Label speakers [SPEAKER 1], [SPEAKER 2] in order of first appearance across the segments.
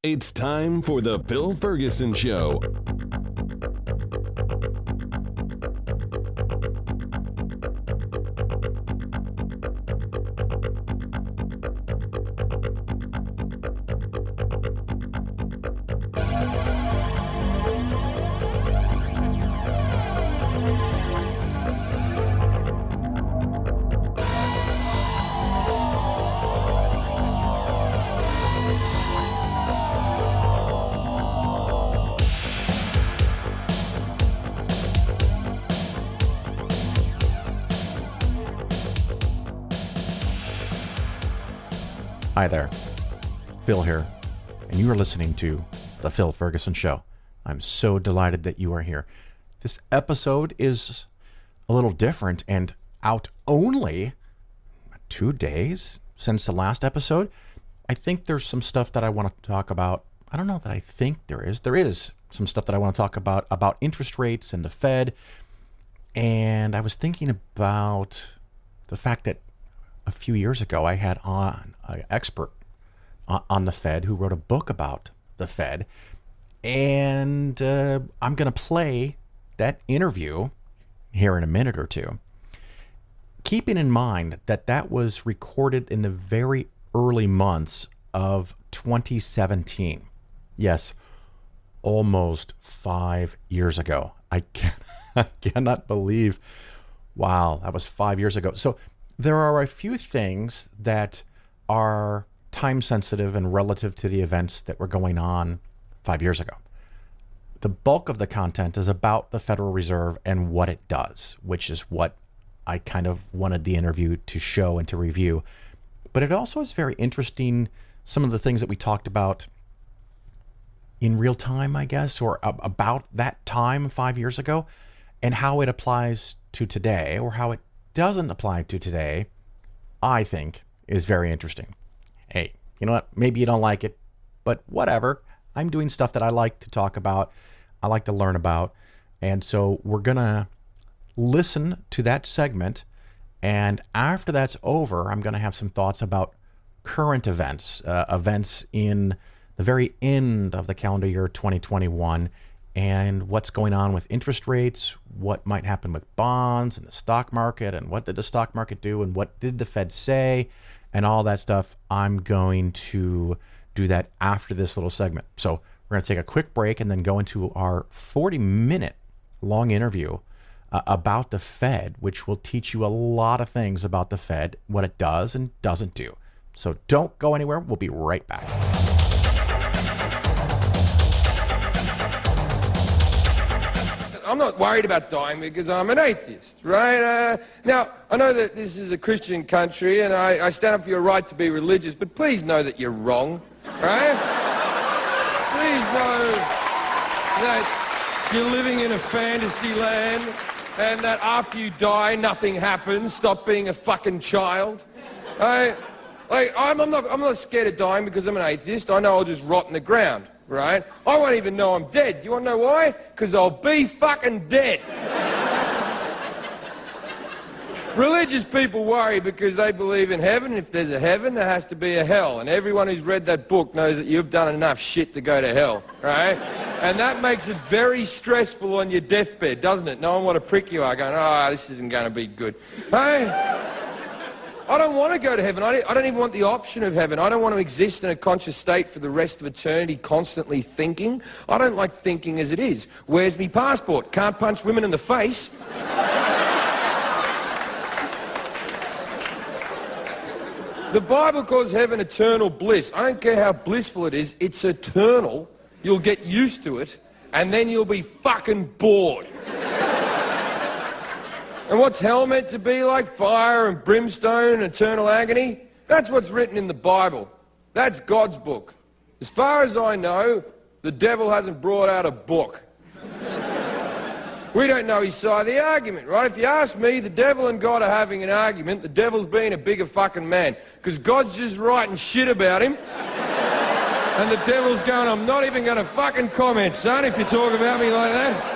[SPEAKER 1] It's time for the Phil Ferguson Show.
[SPEAKER 2] Hi there, Phil here, and you are listening to The Phil Ferguson Show. I'm so delighted that you are here. This episode is a little different and out only 2 days since the last episode. I think there's some stuff that I want to talk about. I don't know that I think there is. There is some stuff that I want to talk about interest rates and the Fed. And I was thinking about the fact that a few years ago, I had on an expert on the Fed who wrote a book about the Fed. And I'm going to play that interview here in a minute or two, keeping in mind that that was recorded in the very early months of 2017. Yes, almost 5 years ago. I cannot believe, wow, that was 5 years ago. So there are a few things that are time sensitive and relative to the events that were going on 5 years ago. The bulk of the content is about the Federal Reserve and what it does, which is what I kind of wanted the interview to show and to review. But it also is very interesting, some of the things that we talked about in real time, I guess, or about that time 5 years ago, and how it applies to today, or how it doesn't apply to today, I think is very interesting. Hey, you know what? Maybe you don't like it, but whatever. I'm doing stuff that I like to talk about, I like to learn about, and so we're going to listen to that segment, and after that's over, I'm going to have some thoughts about current events, events in the very end of the calendar year 2021, and what's going on with interest rates, what might happen with bonds and the stock market, and what did the stock market do, and what did the Fed say, and all that stuff. I'm going to do that after this little segment. So we're going to take a quick break and then go into our 40-minute long interview about the Fed, which will teach you a lot of things about the Fed, what it does and doesn't do. So don't go anywhere. We'll be right back.
[SPEAKER 3] I'm not worried about dying because I'm an atheist, right? Now, I know that this is a Christian country and I stand up for your right to be religious, but please know that you're wrong, right? Please know that you're living in a fantasy land and that after you die, nothing happens. Stop being a fucking child, right? Like, I'm not scared of dying because I'm an atheist. I know I'll just rot in the ground. Right? I won't even know I'm dead. Do you want to know why? Because I'll be fucking dead. Religious people worry because they believe in heaven. If there's a heaven, there has to be a hell. And everyone who's read that book knows that you've done enough shit to go to hell, right? And that makes it very stressful on your deathbed, doesn't it? No one want to prick you out going, oh, this isn't going to be good. Hey? I don't want to go to heaven. I don't even want the option of heaven. I don't want to exist in a conscious state for the rest of eternity constantly thinking. I don't like thinking as it is. Where's me passport? Can't punch women in the face. The Bible calls heaven eternal bliss. I don't care how blissful it is. It's eternal. You'll get used to it, and then you'll be fucking bored. And what's hell meant to be like? Fire and brimstone and eternal agony? That's what's written in the Bible. That's God's book. As far as I know, the devil hasn't brought out a book. We don't know his side of the argument, right? If you ask me, the devil and God are having an argument. The devil's being a bigger fucking man. Because God's just writing shit about him. And the devil's going, I'm not even going to fucking comment, son, if you talk about me like that.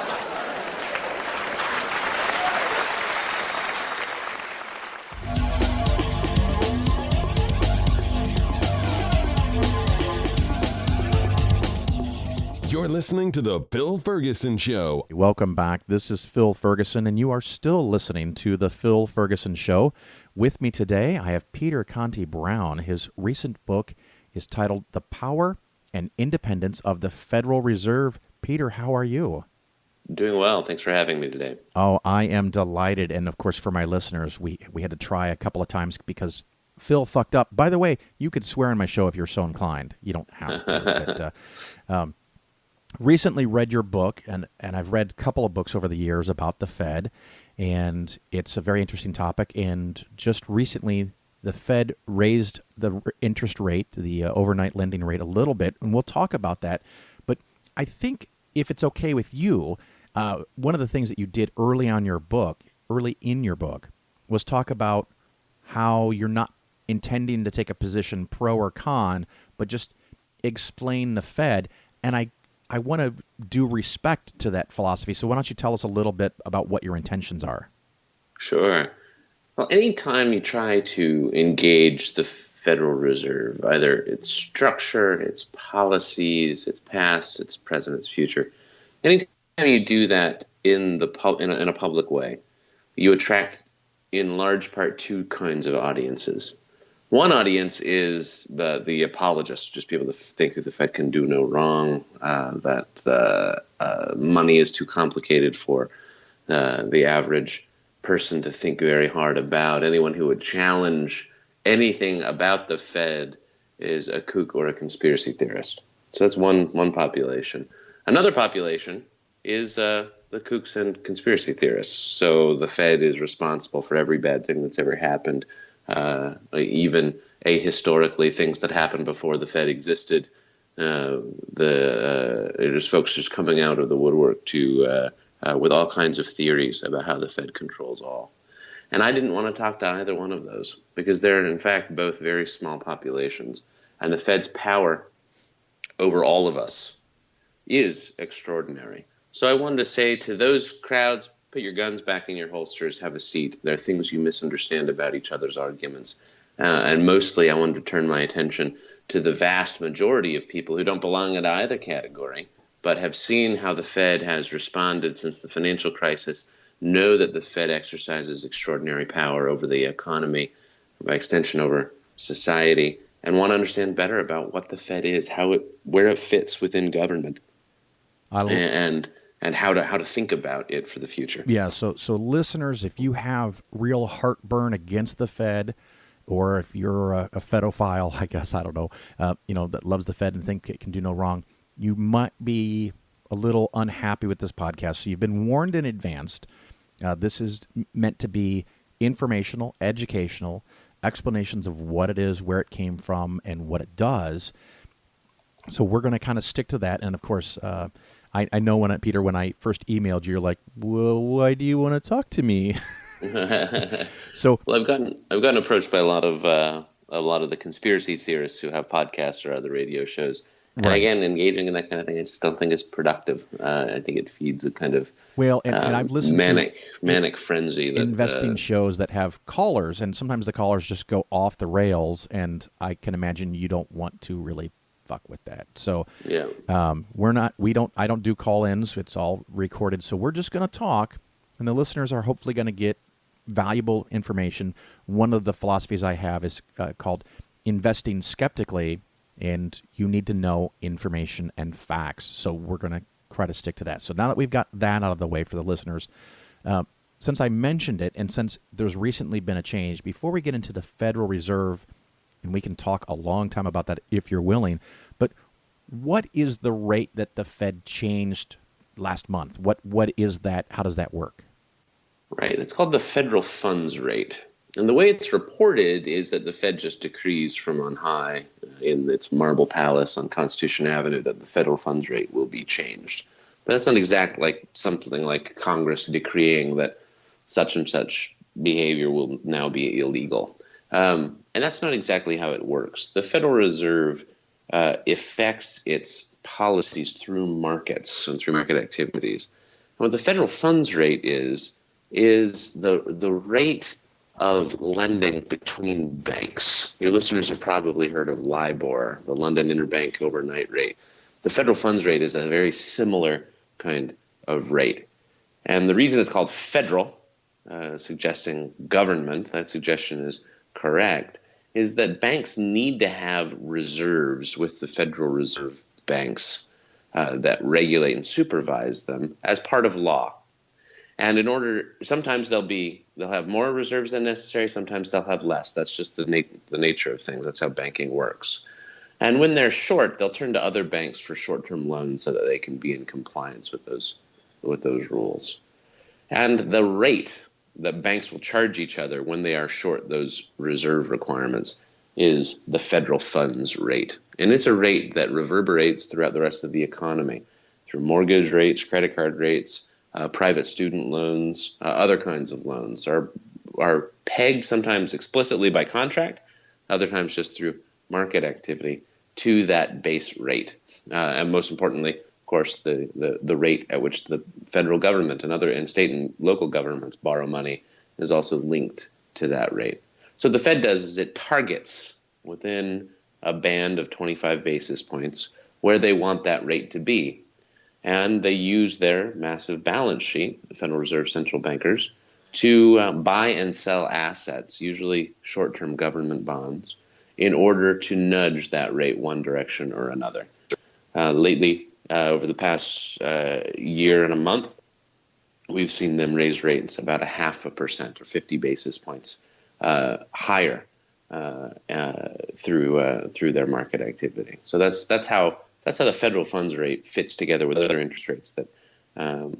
[SPEAKER 1] You're listening to The Phil Ferguson Show.
[SPEAKER 2] Welcome back. This is Phil Ferguson, and you are still listening to The Phil Ferguson Show. With me today, I have Peter Cont-Brown. His recent book is titled The Power and Independence of the Federal Reserve. Peter, how are you?
[SPEAKER 4] Doing well. Thanks for having me today.
[SPEAKER 2] Oh, I am delighted. And, of course, for my listeners, we had to try a couple of times because Phil fucked up. By the way, you could swear on my show if you're so inclined. You don't have to. But, recently read your book, and I've read a couple of books over the years about the Fed, and it's a very interesting topic. And just recently, the Fed raised the interest rate, the overnight lending rate, a little bit, and we'll talk about that. But I think if it's okay with you, one of the things that you did early in your book, was talk about how you're not intending to take a position pro or con, but just explain the Fed. And I want to do respect to that philosophy. So why don't you tell us a little bit about what your intentions are?
[SPEAKER 4] Sure. Well, anytime you try to engage the Federal Reserve, either its structure, its policies, its past, its present, its future, anytime you do that in a public way, you attract, in large part, two kinds of audiences. One audience is the apologists, just people that think that the Fed can do no wrong, that money is too complicated for the average person to think very hard about. Anyone who would challenge anything about the Fed is a kook or a conspiracy theorist. So that's one population. Another population is the kooks and conspiracy theorists. So the Fed is responsible for every bad thing that's ever happened. Even ahistorically, things that happened before the Fed existed. There's folks just coming out of the woodwork with all kinds of theories about how the Fed controls all. And I didn't want to talk to either one of those because they're, in fact, both very small populations. And the Fed's power over all of us is extraordinary. So I wanted to say to those crowds, put your guns back in your holsters, have a seat. There are things you misunderstand about each other's arguments. And mostly I wanted to turn my attention to the vast majority of people who don't belong in either category, but have seen how the Fed has responded since the financial crisis, know that the Fed exercises extraordinary power over the economy, by extension over society, and want to understand better about what the Fed is, where it fits within government, and how to think about it for the future.
[SPEAKER 2] Yeah, so listeners, if you have real heartburn against the Fed, or if you're a Fedophile, I guess, I don't know, that loves the Fed and think it can do no wrong, you might be a little unhappy with this podcast. So you've been warned in advance. This is meant to be informational, educational, explanations of what it is, where it came from, and what it does. So we're going to kind of stick to that. And, of course, I know Peter, when I first emailed you, you're like, well, why do you want to talk to me? So,
[SPEAKER 4] well, I've gotten approached by a lot of the conspiracy theorists who have podcasts or other radio shows. And
[SPEAKER 2] right.
[SPEAKER 4] Again, engaging in that kind of thing, I just don't think is productive. I think it feeds a kind of
[SPEAKER 2] and I've listened
[SPEAKER 4] manic frenzy. That,
[SPEAKER 2] investing shows that have callers, and sometimes the callers just go off the rails, and I can imagine you don't want to really fuck with that. So
[SPEAKER 4] yeah,
[SPEAKER 2] I don't do call-ins. It's all recorded. So we're just going to talk, and the listeners are hopefully going to get valuable information. One of the philosophies I have is called investing skeptically, and you need to know information and facts. So we're going to try to stick to that. So now that we've got that out of the way for the listeners, since I mentioned it, and since there's recently been a change, before we get into the Federal Reserve, and we can talk a long time about that if you're willing, but what is the rate that the Fed changed last month? What is that? How does that work?
[SPEAKER 4] Right. It's called the federal funds rate. And the way it's reported is that the Fed just decrees from on high in its marble palace on Constitution Avenue that the federal funds rate will be changed. But that's not exactly like something like Congress decreeing that such and such behavior will now be illegal. And that's not exactly how it works. The Federal Reserve affects its policies through markets and through market activities. And what the federal funds rate is the rate of lending between banks. Your listeners have probably heard of LIBOR, the London Interbank Overnight Rate. The federal funds rate is a very similar kind of rate. And the reason it's called federal, suggesting government, that suggestion is correct, is that banks need to have reserves with the Federal Reserve banks that regulate and supervise them as part of law. And sometimes they'll have more reserves than necessary, sometimes they'll have less. That's just the nature of things. That's how banking works. And when they're short, they'll turn to other banks for short-term loans so that they can be in compliance with those rules. And the rate that banks will charge each other when they are short those reserve requirements is the federal funds rate. And it's a rate that reverberates throughout the rest of the economy through mortgage rates, credit card rates, private student loans, other kinds of loans are pegged sometimes explicitly by contract, other times just through market activity to that base rate. And most importantly, of course, the rate at which the federal government and state and local governments borrow money is also linked to that rate. So the Fed does is it targets within a band of 25 basis points where they want that rate to be. And they use their massive balance sheet, the Federal Reserve central bankers, to buy and sell assets, usually short-term government bonds, in order to nudge that rate one direction or another. Lately, over the past year and a month, we've seen them raise rates about 0.5% or 50 basis points higher through their market activity. So that's how the federal funds rate fits together with other interest rates that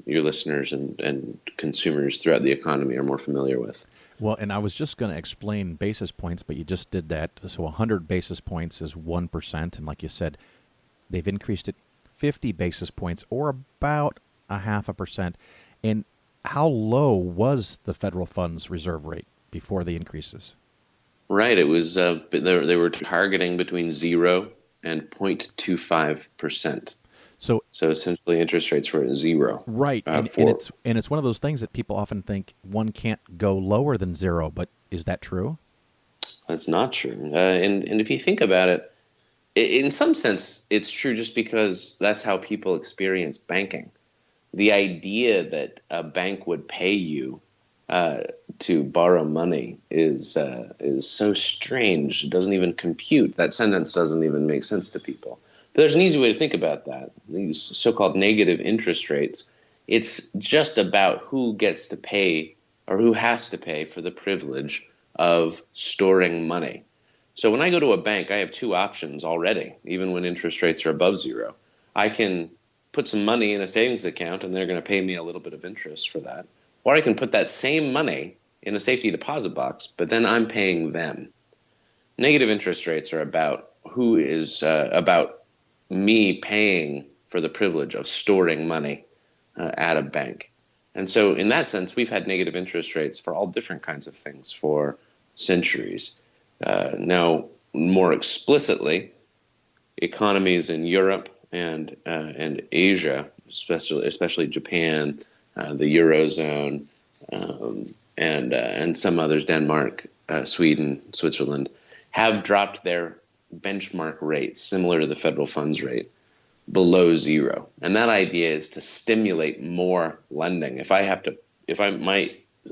[SPEAKER 4] your listeners and consumers throughout the economy are more familiar with.
[SPEAKER 2] Well, and I was just going to explain basis points, but you just did that. So 100 basis points is 1%. And like you said, they've increased it 50 basis points or about 0.5%. And how low was the federal funds reserve rate before the increases?
[SPEAKER 4] Right. It was they were targeting between 0 and 0.25%. So essentially interest rates were at 0.
[SPEAKER 2] Right. And it's one of those things that people often think one can't go lower than 0, but is that true?
[SPEAKER 4] That's not true. And if you think about it, in some sense, it's true just because that's how people experience banking. The idea that a bank would pay you to borrow money is so strange. It doesn't even compute. That sentence doesn't even make sense to people. But there's an easy way to think about that. These so-called negative interest rates, it's just about who gets to pay or who has to pay for the privilege of storing money. So when I go to a bank, I have two options already, even when interest rates are above 0. I can put some money in a savings account and they're going to pay me a little bit of interest for that. Or I can put that same money in a safety deposit box, but then I'm paying them. Negative interest rates are about about me paying for the privilege of storing money at a bank. And so in that sense, we've had negative interest rates for all different kinds of things for centuries. Now, more explicitly, economies in Europe and Asia, especially Japan, the Eurozone, and some others, Denmark, Sweden, Switzerland, have dropped their benchmark rates, similar to the federal funds rate, below 0. And that idea is to stimulate more lending. If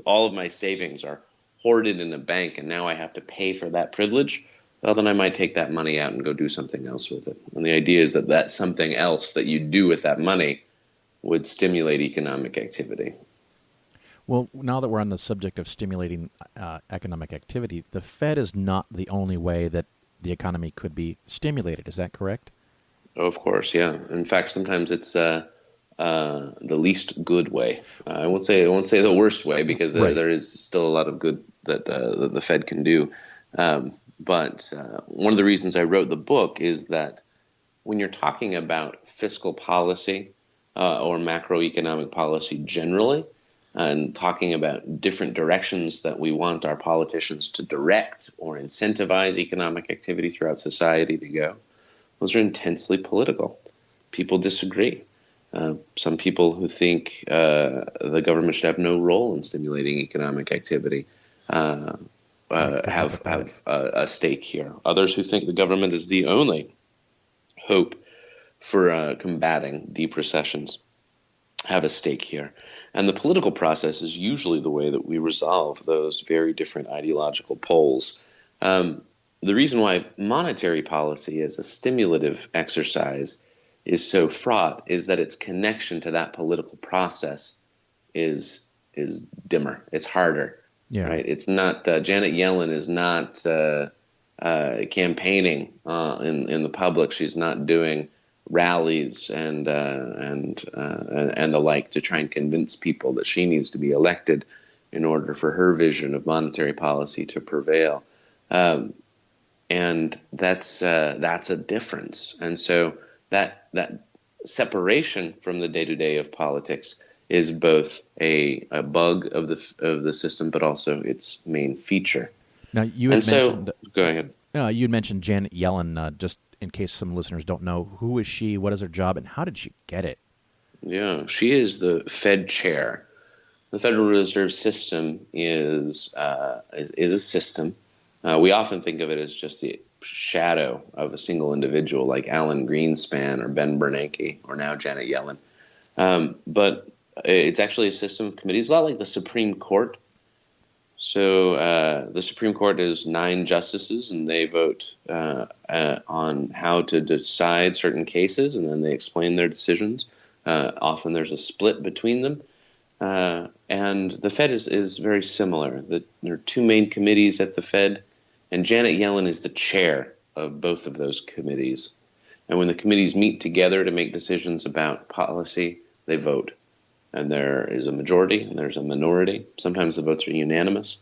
[SPEAKER 4] all of my savings are hoarded in a bank and now I have to pay for that privilege, well, then I might take that money out and go do something else with it. And the idea is that that's something else that you do with that money would stimulate economic activity.
[SPEAKER 2] Well, now that we're on the subject of stimulating economic activity, the Fed is not the only way that the economy could be stimulated. Is that correct?
[SPEAKER 4] Oh, of course, yeah. In fact, sometimes it's the least good way. I won't say the worst way because
[SPEAKER 2] Right.
[SPEAKER 4] there is still a lot of good that the Fed can do. But one of the reasons I wrote the book is that when you're talking about fiscal policy or macroeconomic policy generally, and talking about different directions that we want our politicians to direct or incentivize economic activity throughout society to go, those are intensely political. People disagree. Some people who think the government should have no role in stimulating economic activity have a stake here. Others who think the government is the only hope for combating deep recessions have a stake here. And the political process is usually the way that we resolve those very different ideological poles. The reason why monetary policy as a stimulative exercise is so fraught is that its connection to that political process is dimmer. It's harder.
[SPEAKER 2] Yeah.
[SPEAKER 4] Right. It's not Janet Yellen is not campaigning in the public. She's not doing rallies and the like to try and convince people that she needs to be elected in order for her vision of monetary policy to prevail. And that's a difference. And so that separation from the day-to-day of politics is both a bug of the system, but also its main feature.
[SPEAKER 2] Now you had mentioned.
[SPEAKER 4] Go ahead.
[SPEAKER 2] You had mentioned Janet Yellen. Just in case some listeners don't know, who is she? What is her job, and how did she get it?
[SPEAKER 4] Yeah, she is the Fed chair. The Federal Reserve System is a system. We often think of it as just the shadow of a single individual, like Alan Greenspan or Ben Bernanke, or now Janet Yellen. But it's actually a system of committees, a lot like the Supreme Court. So the Supreme Court is 9 justices, and they vote on how to decide certain cases, and then they explain their decisions. Often there's a split between them. And the Fed is very similar. There are 2 main committees at the Fed, and Janet Yellen is the chair of both of those committees. And when the committees meet together to make decisions about policy, they vote. And there is a majority and there's a minority. Sometimes the votes are unanimous.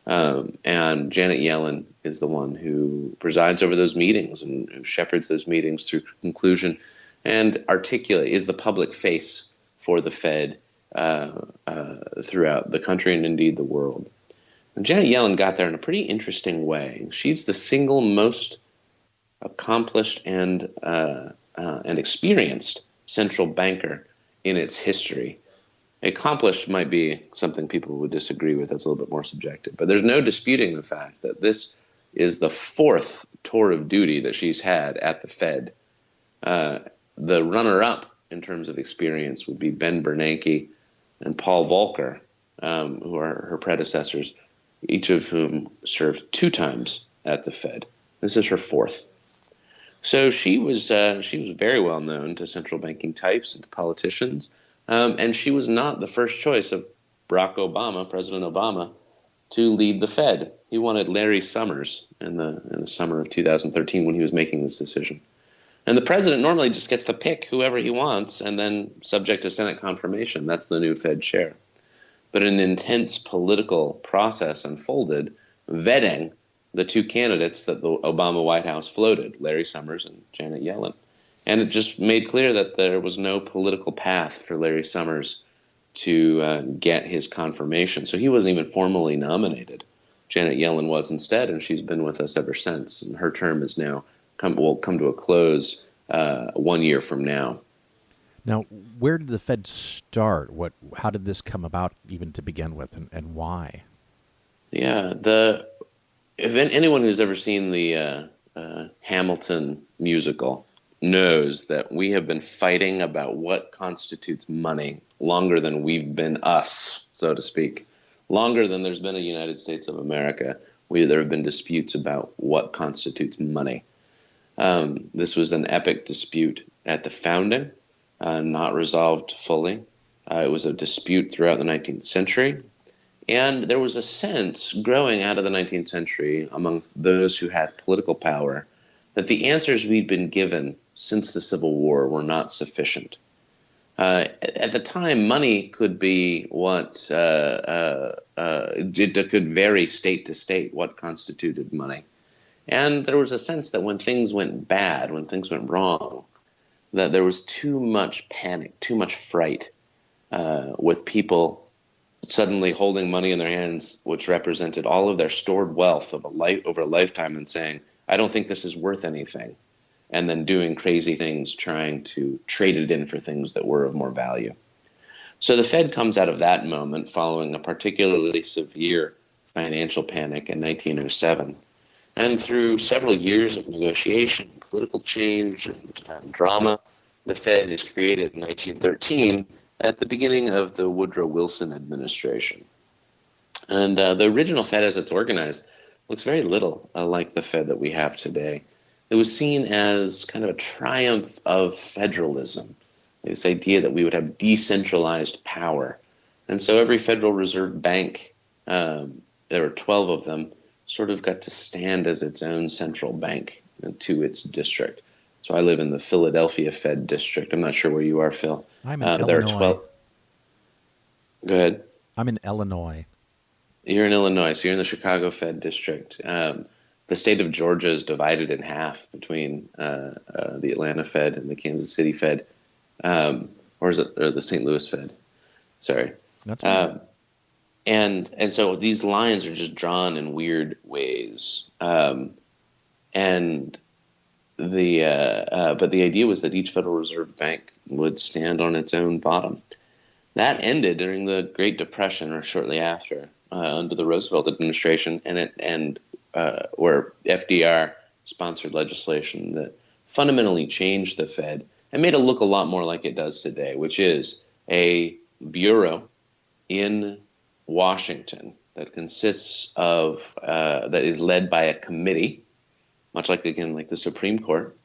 [SPEAKER 4] And Janet Yellen is the one who presides over those meetings and who shepherds those meetings through conclusion and is the public face for the Fed throughout the country and indeed the world. And Janet Yellen got there in a pretty interesting way. She's the single most accomplished and experienced central banker in its history. Accomplished might be something people would disagree with. That's a little bit more subjective. But there's no disputing the fact that this is the 4th tour of duty that she's had at the Fed. The runner-up in terms of experience would be Ben Bernanke and Paul Volcker, who are her predecessors, each of whom served 2 times at the Fed. This is her 4th. So she was very well known to central banking types and to politicians. And she was not the first choice of President Obama, to lead the Fed. He wanted Larry Summers in the summer of 2013 when he was making this decision. And the president normally just gets to pick whoever he wants and then subject to Senate confirmation. That's the new Fed chair. But an intense political process unfolded, vetting the 2 candidates that the Obama White House floated, Larry Summers and Janet Yellen. And it just made clear that there was no political path for Larry Summers to get his confirmation. So he wasn't even formally nominated. Janet Yellen was instead, and she's been with us ever since. And her term is now will come to a close 1 year from now.
[SPEAKER 2] Now, where did the Fed start? How did this come about even to begin with, and why?
[SPEAKER 4] Yeah, if anyone who's ever seen the Hamilton musical knows that we have been fighting about what constitutes money longer than we've been us, so to speak. Longer than there's been a United States of America, there have been disputes about what constitutes money. This was an epic dispute at the founding, not resolved fully. It was a dispute throughout the 19th century. And there was a sense growing out of the 19th century among those who had political power that the answers we'd been given since the Civil War were not sufficient. At the time, money could be what it could vary state to state what constituted money. And there was a sense that when things went bad, when things went wrong, that there was too much panic, too much fright, with people suddenly holding money in their hands, which represented all of their stored wealth of over a lifetime, and saying, I don't think this is worth anything, and then doing crazy things, trying to trade it in for things that were of more value. So the Fed comes out of that moment following a particularly severe financial panic in 1907. And through several years of negotiation, political change, and drama, The Fed is created in 1913 at the beginning of the Woodrow Wilson administration. And the original Fed, as it's organized, looks very little like the Fed that we have today. It was seen as kind of a triumph of federalism, this idea that we would have decentralized power. And so every Federal Reserve Bank, there were 12 of them, sort of got to stand as its own central bank to its district. So I live in the Philadelphia Fed district. I'm not sure where you are, Phil.
[SPEAKER 2] I'm in Illinois.
[SPEAKER 4] There are 12. Go ahead.
[SPEAKER 2] I'm in Illinois.
[SPEAKER 4] You're in Illinois, so you're in the Chicago Fed district. The state of Georgia is divided in half between the Atlanta Fed and the Kansas City Fed, or the St. Louis Fed? Sorry.
[SPEAKER 2] That's right.
[SPEAKER 4] And so these lines are just drawn in weird ways, but the idea was that each Federal Reserve Bank would stand on its own bottom. That ended during the Great Depression, or shortly after, under the Roosevelt administration, where FDR sponsored legislation that fundamentally changed the Fed and made it look a lot more like it does today, which is a bureau in Washington that consists of that is led by a committee, much like the Supreme Court,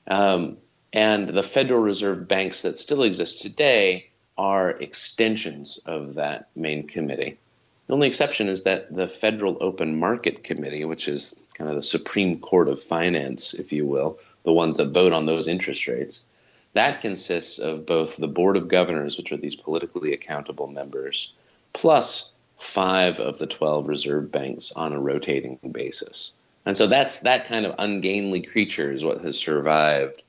[SPEAKER 4] and the Federal Reserve banks that still exist today are extensions of that main committee. The only exception is that the Federal Open Market Committee, which is kind of the Supreme Court of Finance, if you will, the ones that vote on those interest rates, that consists of both the Board of Governors, which are these politically accountable members, plus 5 of the 12 reserve banks on a rotating basis. And so that kind of ungainly creature is what has survived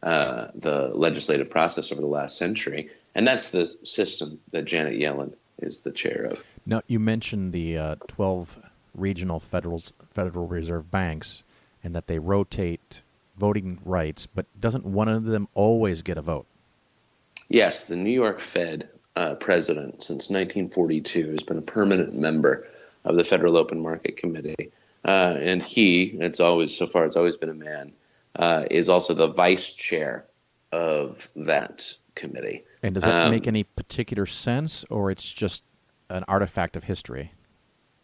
[SPEAKER 4] the legislative process over the last century. And that's the system that Janet Yellen is the chair of.
[SPEAKER 2] Now, you mentioned the 12 regional Federal Reserve banks and that they rotate voting rights, but doesn't one of them always get a vote?
[SPEAKER 4] Yes, the New York Fed president since 1942 has been a permanent member of the Federal Open Market Committee. And it's always been a man, is also the vice chair of that committee.
[SPEAKER 2] And does that make any particular sense, or it's just an artifact of history?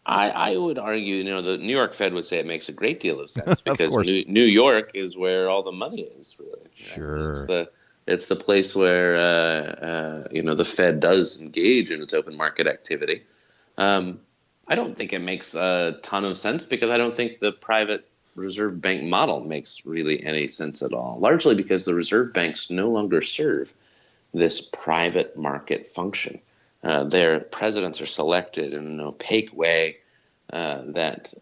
[SPEAKER 4] I would argue, the New York Fed would say it makes a great deal of sense because
[SPEAKER 2] of
[SPEAKER 4] New York is where all the money is. Really.
[SPEAKER 2] Sure.
[SPEAKER 4] It's the place where the Fed does engage in its open market activity. I don't think it makes a ton of sense because I don't think the private reserve bank model makes really any sense at all, largely because the reserve banks no longer serve this private market function. Their presidents are selected in an opaque way that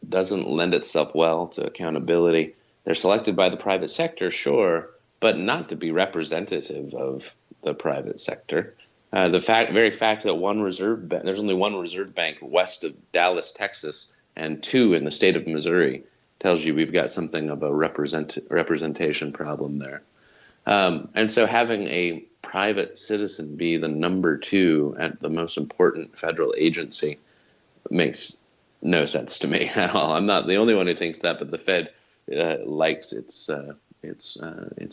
[SPEAKER 4] doesn't lend itself well to accountability. They're selected by the private sector, sure, but not to be representative of the private sector. The very fact that there's only one reserve bank west of Dallas, Texas, and 2 in the state of Missouri tells you we've got something of a representation problem there. And so having a private citizen be the number 2 at the most important federal agency makes no sense to me at all. I'm not the only one who thinks that, but the Fed likes its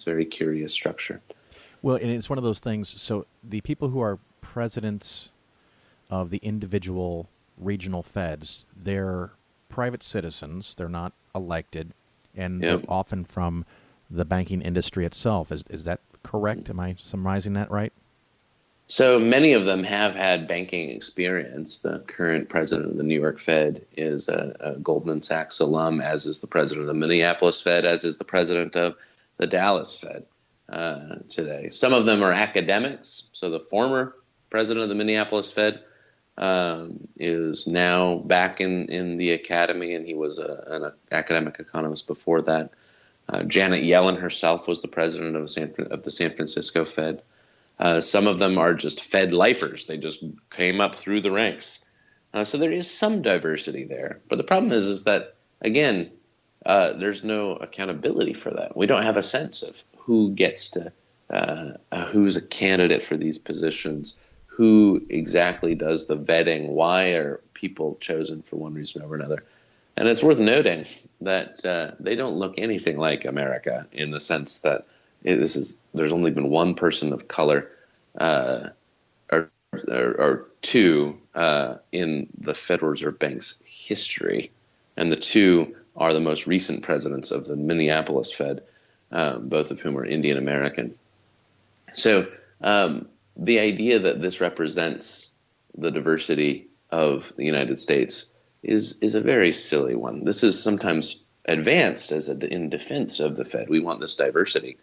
[SPEAKER 4] very curious structure.
[SPEAKER 2] Well, and it's one of those things. So the people who are presidents of the individual regional feds, they're private citizens. They're not elected, and they're often from the banking industry itself. Is that correct? Am I summarizing that right?
[SPEAKER 4] So many of them have had banking experience. The current president of the New York Fed is a Goldman Sachs alum, as is the president of the Minneapolis Fed, as is the president of the Dallas Fed today. Some of them are academics. So the former president of the Minneapolis Fed is now back in the academy, and he was an academic economist before that. Janet Yellen herself was the president of the San Francisco Fed. Some of them are just Fed lifers. They just came up through the ranks. So there is some diversity there. But the problem is that, again, there's no accountability for that. We don't have a sense of who gets to, who's a candidate for these positions, who exactly does the vetting, why are people chosen for one reason over another. And it's worth noting that they don't look anything like America in the sense that there's only been one person of color, or two in the Federal Reserve Bank's history, and the two are the most recent presidents of the Minneapolis Fed, both of whom are Indian American. So the idea that this represents the diversity of the United States is a very silly one. This is sometimes advanced in defense of the Fed. We want this diversity,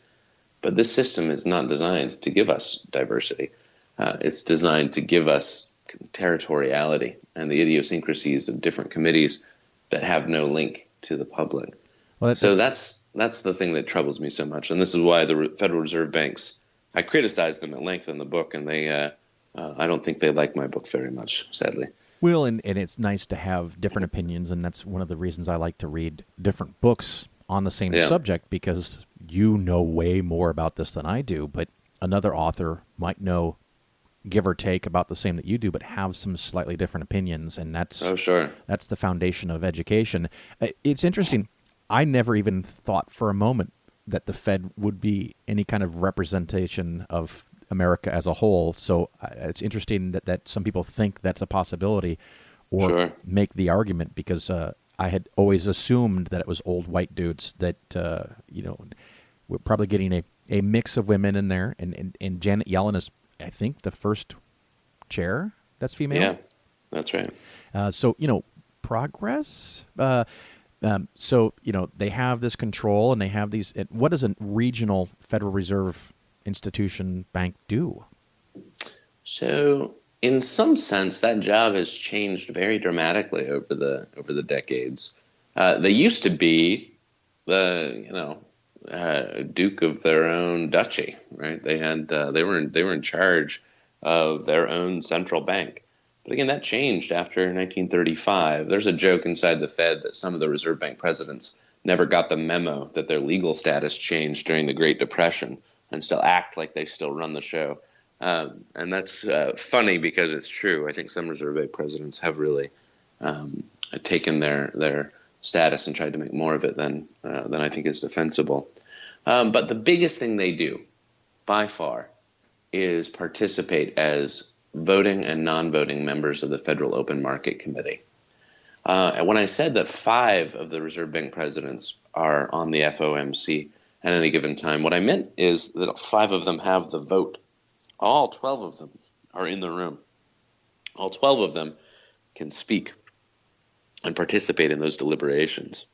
[SPEAKER 4] but this system is not designed to give us diversity. It's designed to give us territoriality and the idiosyncrasies of different committees that have no link to the public. Well, so that's the thing that troubles me so much, and this is why the Federal Reserve Banks, I criticize them at length in the book, and they I don't think they like my book very much, sadly.
[SPEAKER 2] Well, and it's nice to have different opinions, and that's one of the reasons I like to read different books on the same subject, because you know way more about this than I do, but another author might know, give or take, about the same that you do, but have some slightly different opinions, and that's that's the foundation of education. It's interesting. I never even thought for a moment that the Fed would be any kind of representation of America as a whole. So it's interesting that some people think that's a possibility, or make the argument, because I had always assumed that it was old white dudes that we're probably getting a mix of women in there, and Janet Yellen is, I think, the first chair that's female.
[SPEAKER 4] Yeah, that's right.
[SPEAKER 2] So progress. So they have this control, and they have these. What does a regional Federal Reserve institution bank do?
[SPEAKER 4] So, in some sense, that job has changed very dramatically over the decades. They used to be the duke of their own duchy, right? They had they were in charge of their own central bank. But again, that changed after 1935. There's a joke inside the Fed that some of the Reserve Bank presidents never got the memo that their legal status changed during the Great Depression and still act like they still run the show. And that's funny, because it's true. I think some Reserve Bank presidents have really taken their status and tried to make more of it than I think is defensible. But the biggest thing they do, by far, is participate as voting and non-voting members of the Federal Open Market Committee. And when I said that 5 of the Reserve Bank presidents are on the FOMC at any given time, what I meant is that 5 of them have the vote. All 12 of them are in the room. All 12 of them can speak and participate in those deliberations.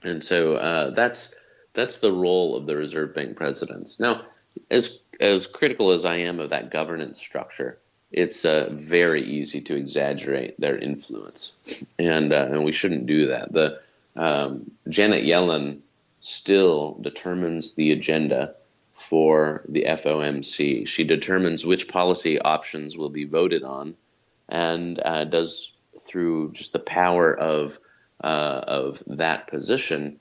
[SPEAKER 4] And so that's the role of the Reserve Bank presidents. Now, as critical as I am of that governance structure, it's very easy to exaggerate their influence, and we shouldn't do that. The Janet Yellen still determines the agenda for the FOMC. She determines which policy options will be voted on, and does, through just the power of that position,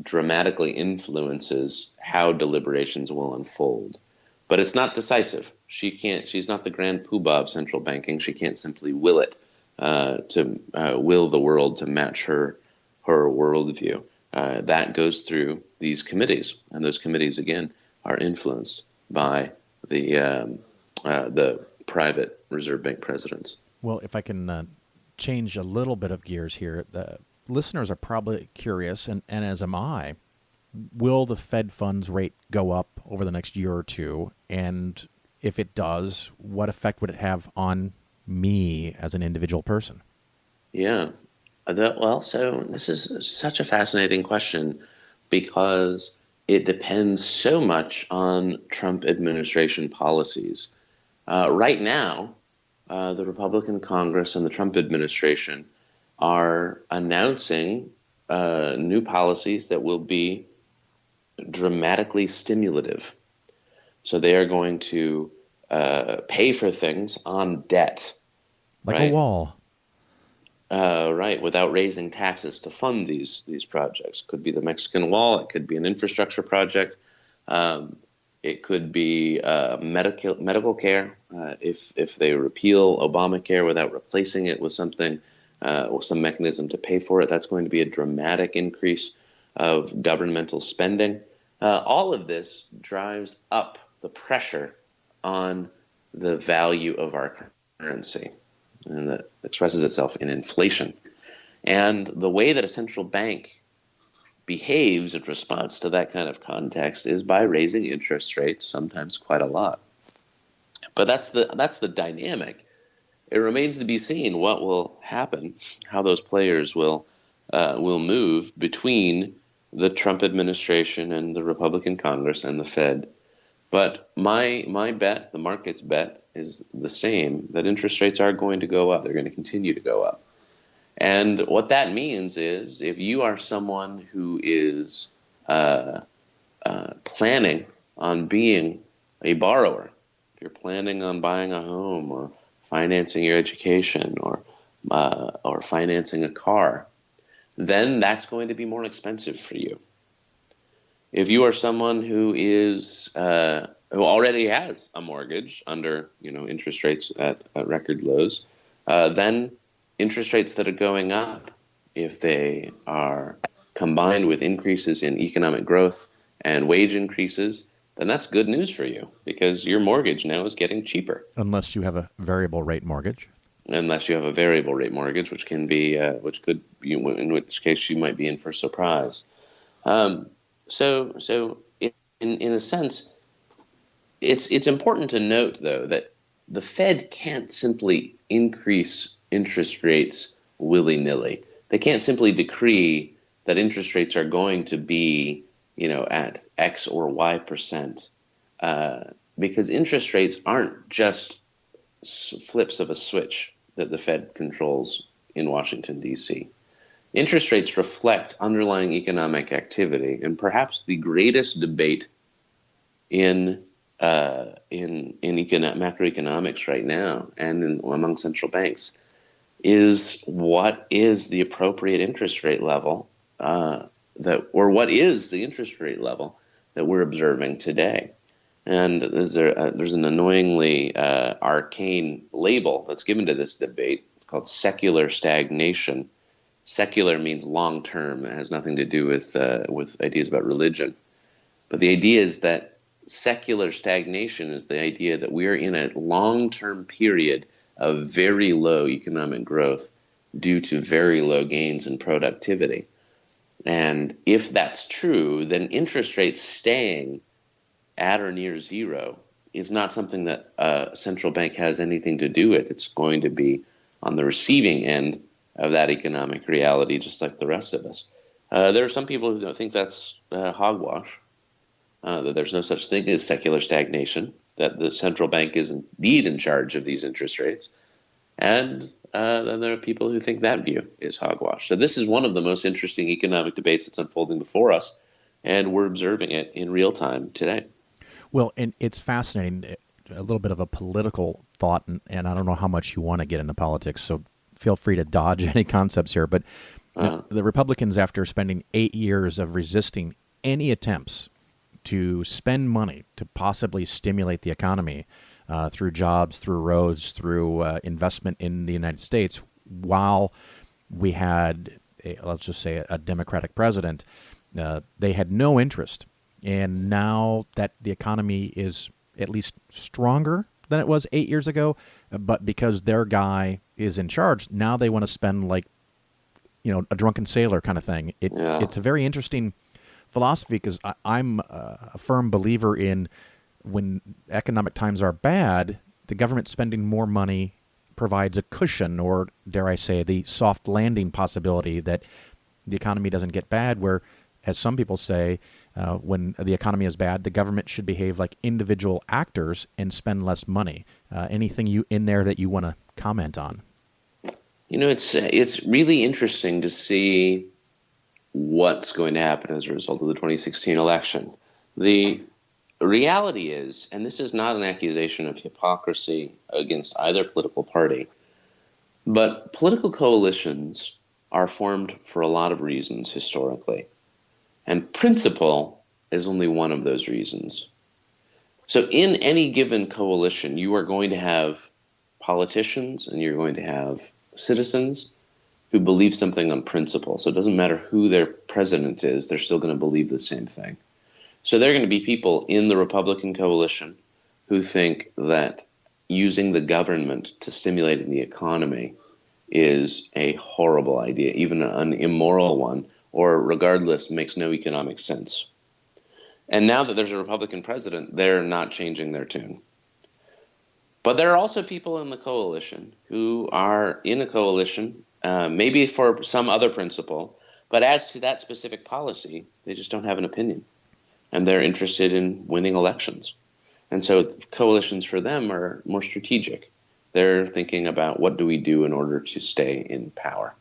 [SPEAKER 4] dramatically influences how deliberations will unfold. But it's not decisive. She's not the grand poobah of central banking. She can't simply will it to will the world to match her worldview. That goes through these committees, and those committees again are influenced by the private Reserve Bank presidents.
[SPEAKER 2] Well, if I can change a little bit of gears here, the listeners are probably curious, and as am I. Will the Fed funds rate go up over the next year or two? And if it does, what effect would it have on me as an individual person?
[SPEAKER 4] Yeah. So this is such a fascinating question, because it depends so much on Trump administration policies. Right now, the Republican Congress and the Trump administration are announcing new policies that will be dramatically stimulative. So they are going to pay for things on debt.
[SPEAKER 2] Like a wall.
[SPEAKER 4] Right, without raising taxes to fund these projects. Could be the Mexican wall. It could be an infrastructure project. It could be medical care. If they repeal Obamacare without replacing it with something, or some mechanism to pay for it, that's going to be a dramatic increase of governmental spending. All of this drives up the pressure on the value of our currency, and that expresses itself in inflation. And the way that a central bank behaves in response to that kind of context is by raising interest rates, sometimes quite a lot. But that's the dynamic. It remains to be seen what will happen, how those players will move between the Trump administration and the Republican Congress and the Fed. But my bet, the market's bet, is the same, that interest rates are going to go up. They're going to continue to go up. And what that means is if you are someone who is planning on being a borrower, if you're planning on buying a home or financing your education or financing a car, then that's going to be more expensive for you. If you are someone who is who already has a mortgage under interest rates at record lows, then interest rates that are going up, if they are combined with increases in economic growth and wage increases, then that's good news for you because your mortgage now is getting cheaper.
[SPEAKER 2] Unless you have a variable rate mortgage.
[SPEAKER 4] Unless you have a variable rate mortgage, which can be, in which case you might be in for a surprise. So in a sense, it's important to note though that the Fed can't simply increase interest rates willy-nilly. They can't simply decree that interest rates are going to be, at X or Y percent, because interest rates aren't just flips of a switch that the Fed controls in Washington, D.C. Interest rates reflect underlying economic activity, and perhaps the greatest debate in macroeconomics right now and among central banks is what is the appropriate interest rate level what is the interest rate level that we're observing today. And there's an annoyingly arcane label that's given to this debate called secular stagnation. Secular means long-term. It has nothing to do with ideas about religion. But the idea is that secular stagnation is the idea that we are in a long-term period of very low economic growth due to very low gains in productivity. And if that's true, then interest rates staying at or near zero is not something that a central bank has anything to do with. It's going to be on the receiving end of that economic reality, just like the rest of us. There are some people who think that's hogwash, that there's no such thing as secular stagnation, that the central bank is indeed in charge of these interest rates. And then there are people who think that view is hogwash. So this is one of the most interesting economic debates that's unfolding before us, and we're observing it in real time today.
[SPEAKER 2] Well, and it's fascinating, a little bit of a political thought, and I don't know how much you want to get into politics, so feel free to dodge any concepts here. But the Republicans, after spending 8 years of resisting any attempts to spend money to possibly stimulate the economy through jobs, through roads, through investment in the United States, while we had, let's just say, a Democratic president, they had no interest. And now that the economy is at least stronger than it was 8 years ago, but because their guy is in charge, now they want to spend like, a drunken sailor kind of thing. It's a very interesting philosophy because I'm a firm believer in when economic times are bad, the government spending more money provides a cushion, or dare I say, the soft landing possibility that the economy doesn't get bad, where, as some people say, when the economy is bad, the government should behave like individual actors and spend less money. Anything in there that you want to comment on?
[SPEAKER 4] It's really interesting to see what's going to happen as a result of the 2016 election. The reality is, and this is not an accusation of hypocrisy against either political party, but political coalitions are formed for a lot of reasons historically. And principle is only one of those reasons. So in any given coalition, you are going to have politicians and you're going to have citizens who believe something on principle. So it doesn't matter who their president is, they're still going to believe the same thing. So there are going to be people in the Republican coalition who think that using the government to stimulate the economy is a horrible idea, even an immoral one, or regardless, makes no economic sense. And now that there's a Republican president, they're not changing their tune. But there are also people in the coalition who are in a coalition, maybe for some other principle, but as to that specific policy, they just don't have an opinion. And they're interested in winning elections. And so coalitions for them are more strategic. They're thinking about what do we do in order to stay in power.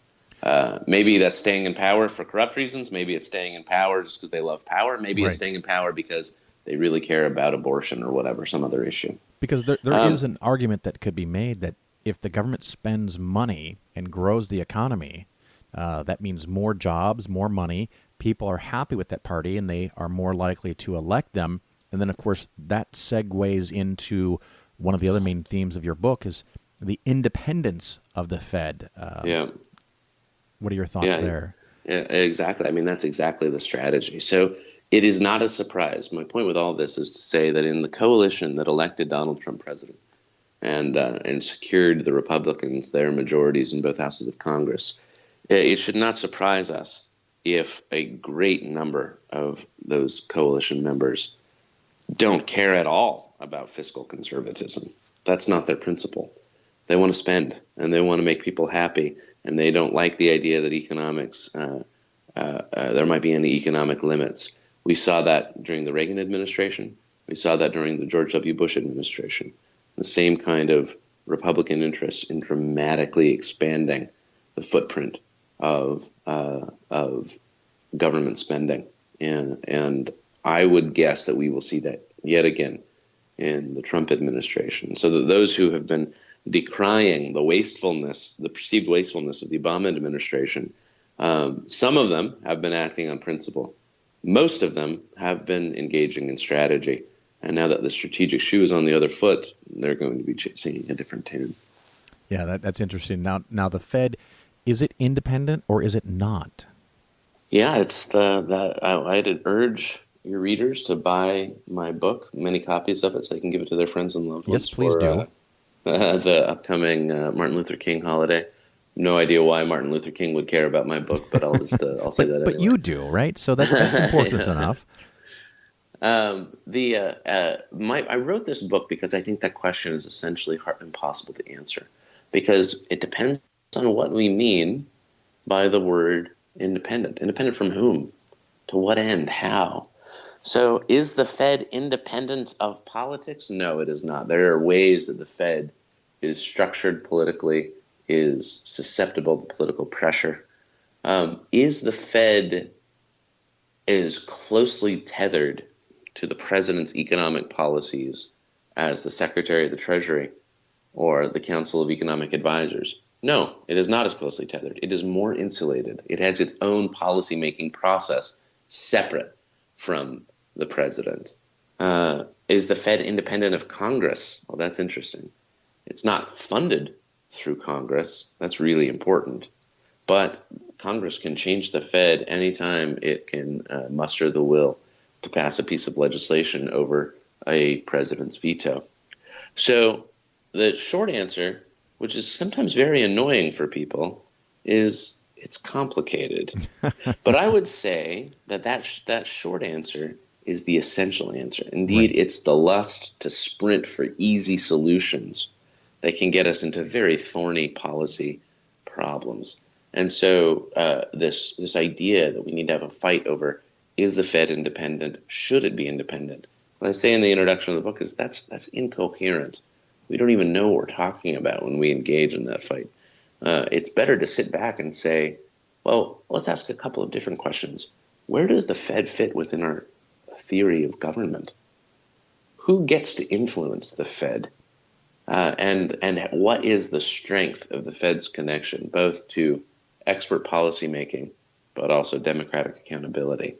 [SPEAKER 4] Maybe that's staying in power for corrupt reasons. Maybe it's staying in power just because they love power. Maybe it's staying in power because they really care about abortion or whatever, some other issue.
[SPEAKER 2] Because there is an argument that could be made that if the government spends money and grows the economy, that means more jobs, more money. People are happy with that party, and they are more likely to elect them. And then, of course, that segues into one of the other main themes of your book is the independence of the Fed. What are your thoughts there?
[SPEAKER 4] Yeah, exactly. I mean, that's exactly the strategy. So it is not a surprise. My point with all this is to say that in the coalition that elected Donald Trump president and secured the Republicans their majorities in both houses of Congress, it should not surprise us if a great number of those coalition members don't care at all about fiscal conservatism. That's not their principle. They want to spend, and they want to make people happy, and they don't like the idea that economics, there might be any economic limits. We saw that during the Reagan administration. We saw that during the George W. Bush administration. The same kind of Republican interest in dramatically expanding the footprint of government spending. And I would guess that we will see that yet again in the Trump administration. So that those who have been decrying the wastefulness, the perceived wastefulness of the Obama administration, some of them have been acting on principle. Most of them have been engaging in strategy. And now that the strategic shoe is on the other foot, they're going to be singing a different tune.
[SPEAKER 2] Yeah, that's interesting. Now the Fed, is it independent or is it not?
[SPEAKER 4] Yeah, it's I'd urge your readers to buy my book, many copies of it, so they can give it to their friends and loved ones.
[SPEAKER 2] Yes, please do.
[SPEAKER 4] The upcoming Martin Luther King holiday. No idea why Martin Luther King would care about my book, but I'll just I'll say that anyway.
[SPEAKER 2] But you do, right? So that's important enough.
[SPEAKER 4] I wrote this book because I think that question is essentially impossible to answer, because it depends on what we mean by the word independent. Independent from whom? To what end? How? So is the Fed independent of politics? No, it is not. There are ways that the Fed is structured politically, is susceptible to political pressure. Is the Fed as closely tethered to the president's economic policies as the Secretary of the Treasury or the Council of Economic Advisors? No, it is not as closely tethered. It is more insulated. It has its own policymaking process separate from the president. Is the Fed independent of Congress? Well, that's interesting. It's not funded through Congress. That's really important. But Congress can change the Fed anytime it can muster the will to pass a piece of legislation over a president's veto. So the short answer, which is sometimes very annoying for people, is it's complicated. But I would say that short answer is the essential answer. Indeed, right. It's the lust to sprint for easy solutions that can get us into very thorny policy problems. And so this idea that we need to have a fight over, is the Fed independent? Should it be independent? What I say in the introduction of the book is that's incoherent. We don't even know what we're talking about when we engage in that fight. It's better to sit back and say, well, let's ask a couple of different questions. Where does the Fed fit within our theory of government? Who gets to influence the Fed? And what is the strength of the Fed's connection, both to expert policymaking, but also democratic accountability?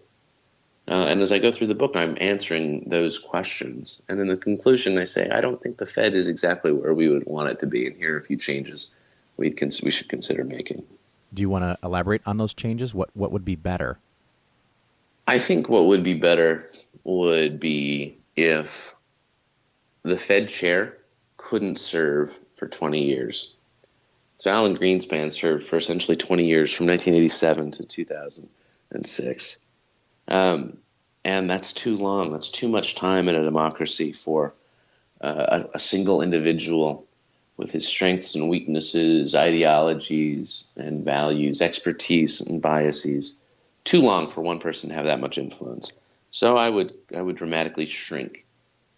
[SPEAKER 4] And as I go through the book, I'm answering those questions. And in the conclusion, I say, I don't think the Fed is exactly where we would want it to be. And here are a few changes we should consider making.
[SPEAKER 2] Do you want to elaborate on those changes? What would be better?
[SPEAKER 4] I think what would be better would be if the Fed chair couldn't serve for 20 years. So Alan Greenspan served for essentially 20 years from 1987 to 2006. And that's too long. That's too much time in a democracy for a single individual with his strengths and weaknesses, ideologies and values, expertise and biases. Too long for one person to have that much influence. So I would dramatically shrink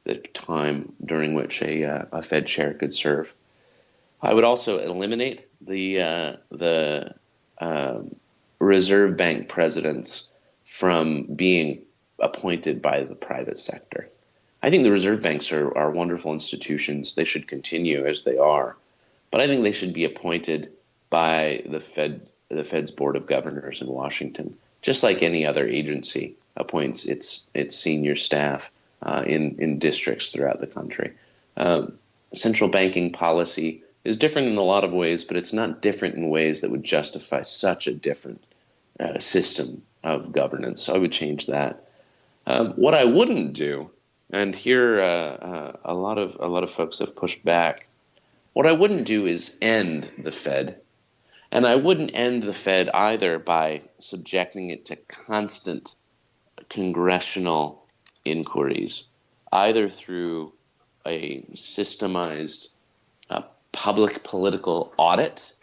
[SPEAKER 4] the time during which a Fed chair could serve. I would also eliminate the Reserve Bank presidents from being appointed by the private sector. I think the reserve banks are wonderful institutions. They should continue as they are, but I think they should be appointed by the Fed's Board of Governors in Washington, just like any other agency appoints its senior staff in districts throughout the country. Central banking policy is different in a lot of ways, but it's not different in ways that would justify such a different system of governance. So I would change that. What I wouldn't do, and here a lot of folks have pushed back, what I wouldn't do is end the Fed. And I wouldn't end the Fed either by subjecting it to constant congressional inquiries, either through a systemized public political audit,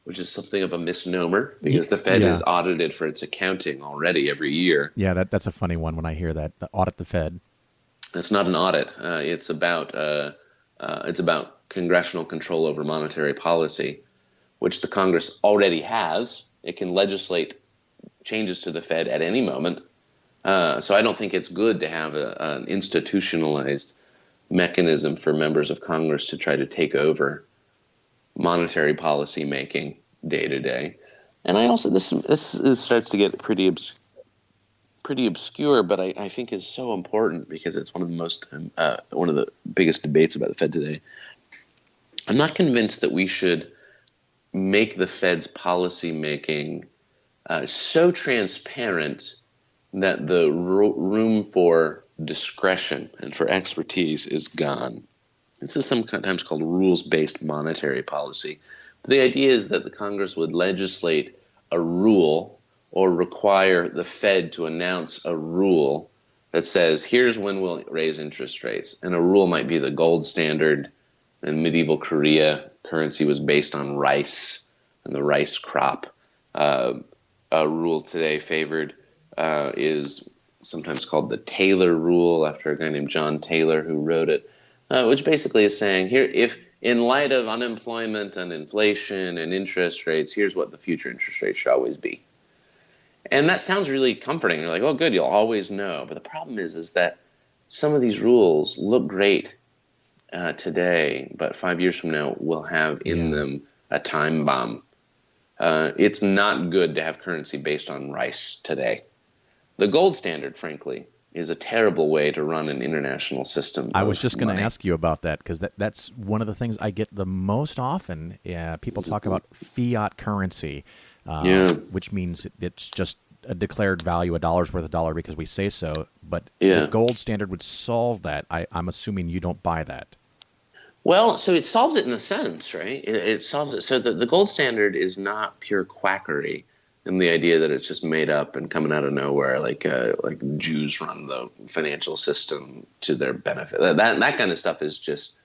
[SPEAKER 4] which is something of a misnomer because the Fed is audited for its accounting already every year.
[SPEAKER 2] Yeah, that's a funny one when I hear that, the audit the Fed.
[SPEAKER 4] It's not an audit. It's about congressional control over monetary policy, which the Congress already has. It can legislate changes to the Fed at any moment. So I don't think it's good to have an institutionalized mechanism for members of Congress to try to take over monetary policy making day to day. And I also this starts to get pretty obscure, but I think is so important because it's one of the biggest debates about the Fed today. I'm not convinced that we should make the Fed's policy making so transparent that the room for discretion and for expertise is gone. This is sometimes called rules-based monetary policy. But the idea is that the Congress would legislate a rule or require the Fed to announce a rule that says, here's when we'll raise interest rates. And a rule might be the gold standard. In medieval Korea, currency was based on rice and the rice crop. A rule today favored is sometimes called the Taylor Rule, after a guy named John Taylor who wrote it, which basically is saying, here, if in light of unemployment and inflation and interest rates, here's what the future interest rate should always be. And that sounds really comforting. You're like, oh, good, you'll always know. But the problem is that some of these rules look great today, but 5 years from now will have in them a time bomb. It's not good to have currency based on rice today. The gold standard, frankly, is a terrible way to run an international system.
[SPEAKER 2] I was just going to ask you about that because that's one of the things I get the most often. People talk about fiat currency, which means it's just a declared value, a dollar's worth of dollar because we say so. But the gold standard would solve that. I'm assuming you don't buy that.
[SPEAKER 4] Well, so it solves it in a sense, right? It solves it. So the gold standard is not pure quackery in the idea that it's just made up and coming out of nowhere, like Jews run the financial system to their benefit. That kind of stuff is just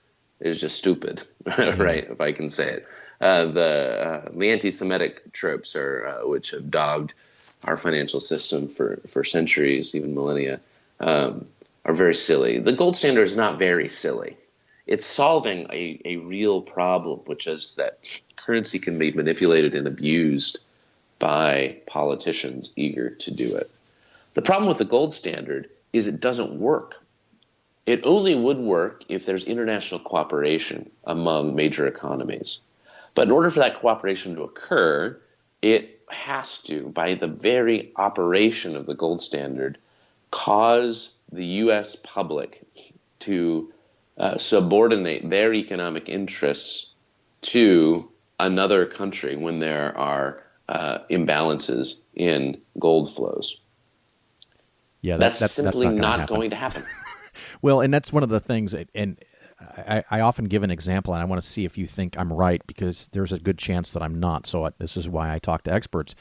[SPEAKER 4] stupid, right? If I can say it. The anti-Semitic tropes which have dogged our financial system for centuries, even millennia, are very silly. The gold standard is not very silly. It's solving a real problem, which is that currency can be manipulated and abused by politicians eager to do it. The problem with the gold standard is it doesn't work. It only would work if there's international cooperation among major economies. But in order for that cooperation to occur, it has to, by the very operation of the gold standard, cause the U.S. public to subordinate their economic interests to another country when there are imbalances in gold flows.
[SPEAKER 2] Yeah,
[SPEAKER 4] that's
[SPEAKER 2] that's
[SPEAKER 4] simply
[SPEAKER 2] not
[SPEAKER 4] not going to happen.
[SPEAKER 2] Well, and that's one of the things, and I often give an example, and I want to see if you think I'm right, because there's a good chance that I'm not. So this is why I talk to experts.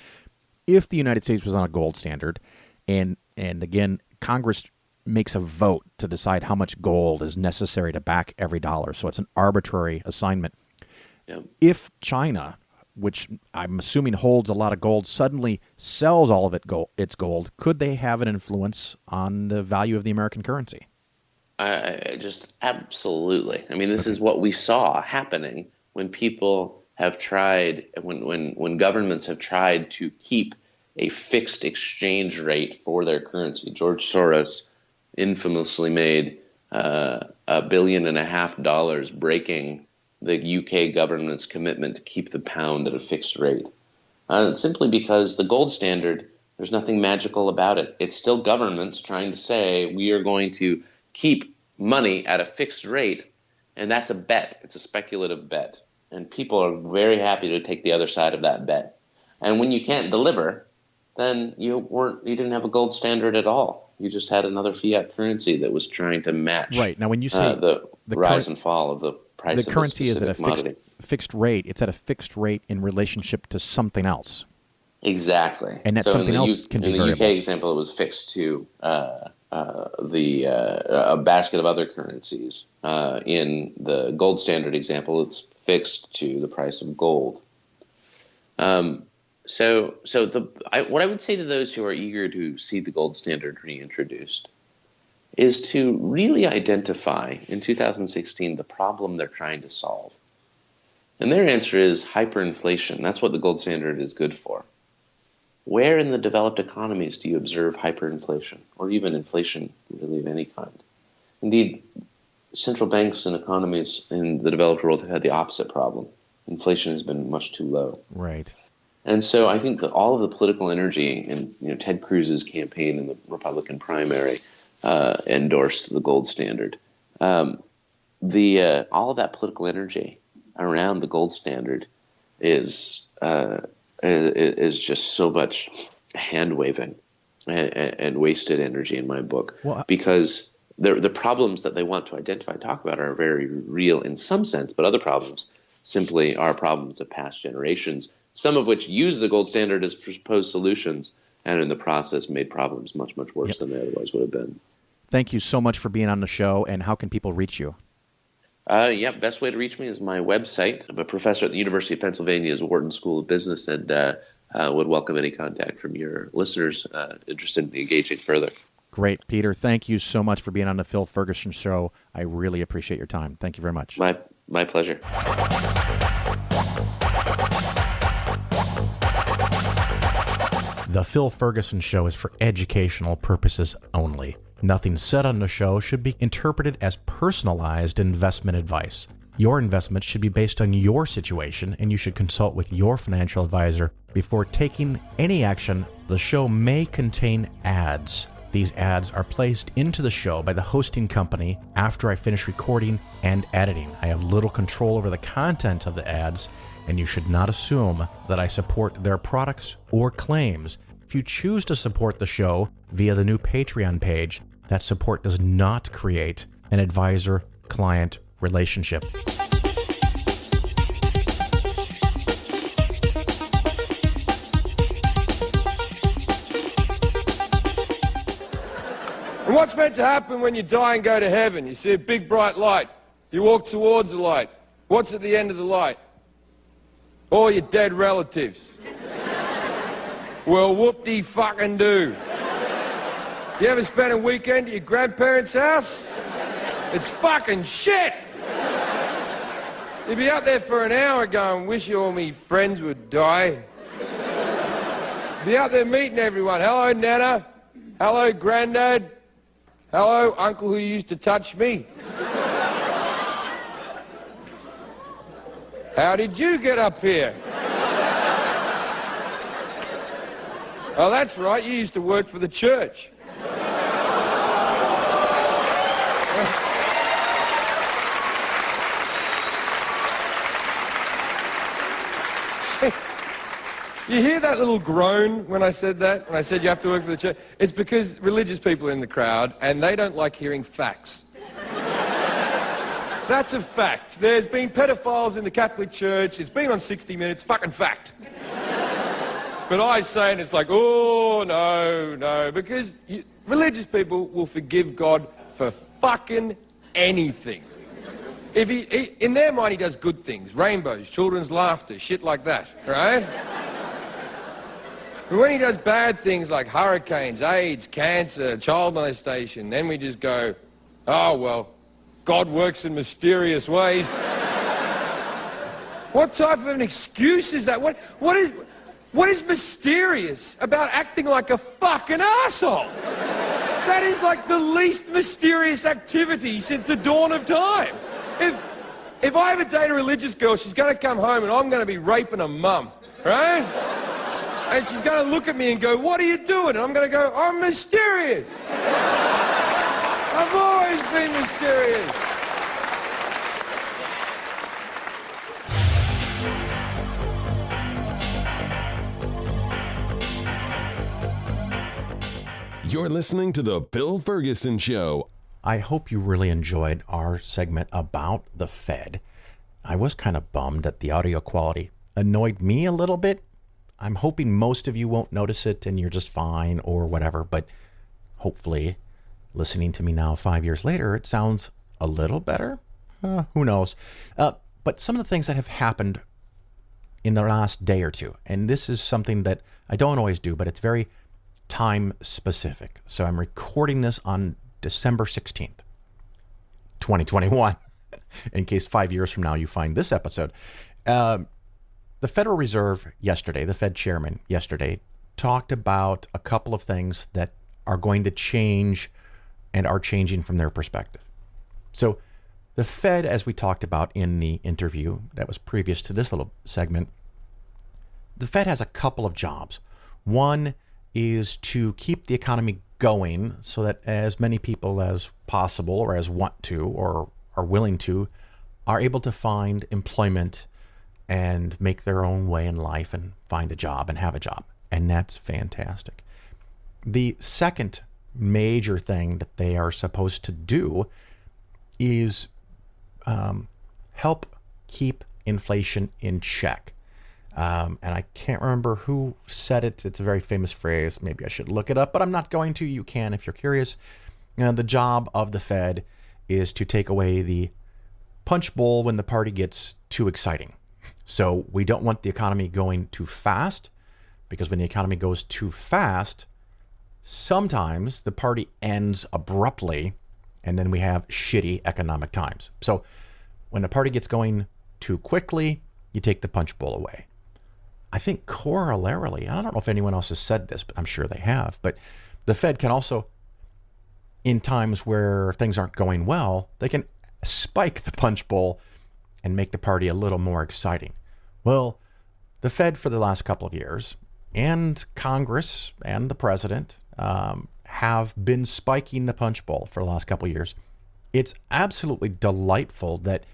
[SPEAKER 2] If the United States was on a gold standard, and again, Congress makes a vote to decide how much gold is necessary to back every dollar, so it's an arbitrary assignment.
[SPEAKER 4] Yep.
[SPEAKER 2] If China, which I'm assuming holds a lot of gold, suddenly sells all of its gold, could they have an influence on the value of the American currency?
[SPEAKER 4] I just absolutely. I mean, this is what we saw happening when people have tried, when governments have tried to keep a fixed exchange rate for their currency. George Soros infamously made $1.5 billion breaking the UK government's commitment to keep the pound at a fixed rate. Simply because the gold standard, there's nothing magical about it. It's still governments trying to say we are going to keep money at a fixed rate, and that's a bet. It's a speculative bet, and people are very happy to take the other side of that bet. And when you can't deliver, then you didn't have a gold standard at all. You just had another fiat currency that was trying to match.
[SPEAKER 2] Right. Now, when you say
[SPEAKER 4] the rise and fall of the price,
[SPEAKER 2] the
[SPEAKER 4] of
[SPEAKER 2] currency is at a
[SPEAKER 4] commodity.
[SPEAKER 2] fixed rate. It's at a fixed rate in relationship to something else.
[SPEAKER 4] Exactly.
[SPEAKER 2] And that something else can be variable.
[SPEAKER 4] In the UK example, it was fixed to a basket of other currencies. In the gold standard example, it's fixed to the price of gold. What I would say to those who are eager to see the gold standard reintroduced is to really identify in 2016 the problem they're trying to solve. And their answer is hyperinflation. That's what the gold standard is good for. Where in the developed economies do you observe hyperinflation, or even inflation really of any kind? Indeed, central banks and economies in the developed world have had the opposite problem. Inflation has been much too low.
[SPEAKER 2] Right.
[SPEAKER 4] And so I think that all of the political energy in Ted Cruz's campaign in the Republican primary endorsed the gold standard. All of that political energy around the gold standard is just so much hand waving and wasted energy in my book, because the problems that they want to identify and talk about are very real in some sense, but other problems simply are problems of past generations, some of which use the gold standard as proposed solutions, and in the process made problems much, much worse than they otherwise would have been.
[SPEAKER 2] Thank you so much for being on the show, and how can people reach you?
[SPEAKER 4] Best way to reach me is my website. I'm a professor at the University of Pennsylvania's Wharton School of Business, and would welcome any contact from your listeners interested in engaging further.
[SPEAKER 2] Great, Peter. Thank you so much for being on the Phil Ferguson Show. I really appreciate your time. Thank you very much.
[SPEAKER 4] My pleasure.
[SPEAKER 2] The Phil Ferguson Show is for educational purposes only. Nothing said on the show should be interpreted as personalized investment advice. Your investments should be based on your situation, and you should consult with your financial advisor before taking any action. The show may contain ads. These ads are placed into the show by the hosting company after I finish recording and editing. I have little control over the content of the ads, and you should not assume that I support their products or claims. If you choose to support the show via the new Patreon page, that support does not create an advisor-client relationship.
[SPEAKER 3] And what's meant to happen when you die and go to heaven? You see a big bright light. You walk towards the light. What's at the end of the light? All your dead relatives. Well, whoop-de-fucking-do. You ever spent a weekend at your grandparents' house? It's fucking shit! You'd be out there for an hour going, wish all me friends would die. Be out there meeting everyone. Hello, Nana. Hello, Grandad. Hello, Uncle who used to touch me. How did you get up here? Oh, that's right, you used to work for the church. You hear that little groan when I said that? When I said you have to work for the church? It's because religious people are in the crowd and they don't like hearing facts. That's a fact. There's been pedophiles in the Catholic Church. It's been on 60 Minutes. Fucking fact. But I say, and it's like, oh, no, because religious people will forgive God for fucking anything. If in their mind, he does good things. Rainbows, children's laughter, shit like that, right? But when he does bad things like hurricanes, AIDS, cancer, child molestation, then we just go, oh, well, God works in mysterious ways. What type of an excuse is that? What is mysterious about acting like a fucking asshole? That is like the least mysterious activity since the dawn of time. If I ever date a religious girl, she's going to come home and I'm going to be raping her mum, right? And she's going to look at me and go, what are you doing? And I'm going to go, I'm mysterious. I've always been mysterious.
[SPEAKER 1] You're listening to The Bill Ferguson Show.
[SPEAKER 2] I hope you really enjoyed our segment about the Fed. I was kind of bummed that the audio quality annoyed me a little bit. I'm hoping most of you won't notice it and you're just fine or whatever, but hopefully listening to me now 5 years later, it sounds a little better. Who knows? But some of the things that have happened in the last day or two, and this is something that I don't always do, but it's very time specific. So I'm recording this on December 16th, 2021, in case 5 years from now you find this episode. The Federal Reserve yesterday, the Fed chairman yesterday, talked about a couple of things that are going to change and are changing from their perspective. So the Fed, as we talked about in the interview that was previous to this little segment, the Fed has a couple of jobs. One is to keep the economy going so that as many people as possible or as want to or are willing to are able to find employment and make their own way in life and find a job and have a job. And that's fantastic. The second major thing that they are supposed to do is help keep inflation in check. And I can't remember who said it. It's a very famous phrase. Maybe I should look it up, but I'm not going to. You can if you're curious. The job of the Fed is to take away the punch bowl when the party gets too exciting. So we don't want the economy going too fast, because when the economy goes too fast, sometimes the party ends abruptly, and then we have shitty economic times. So when the party gets going too quickly, you take the punch bowl away. I think corollarily, I don't know if anyone else has said this, but I'm sure they have, but the Fed can also, in times where things aren't going well, they can spike the punch bowl and make the party a little more exciting. Well, the Fed for the last couple of years, and Congress and the president have been spiking the punch bowl for the last couple of years. It's absolutely delightful that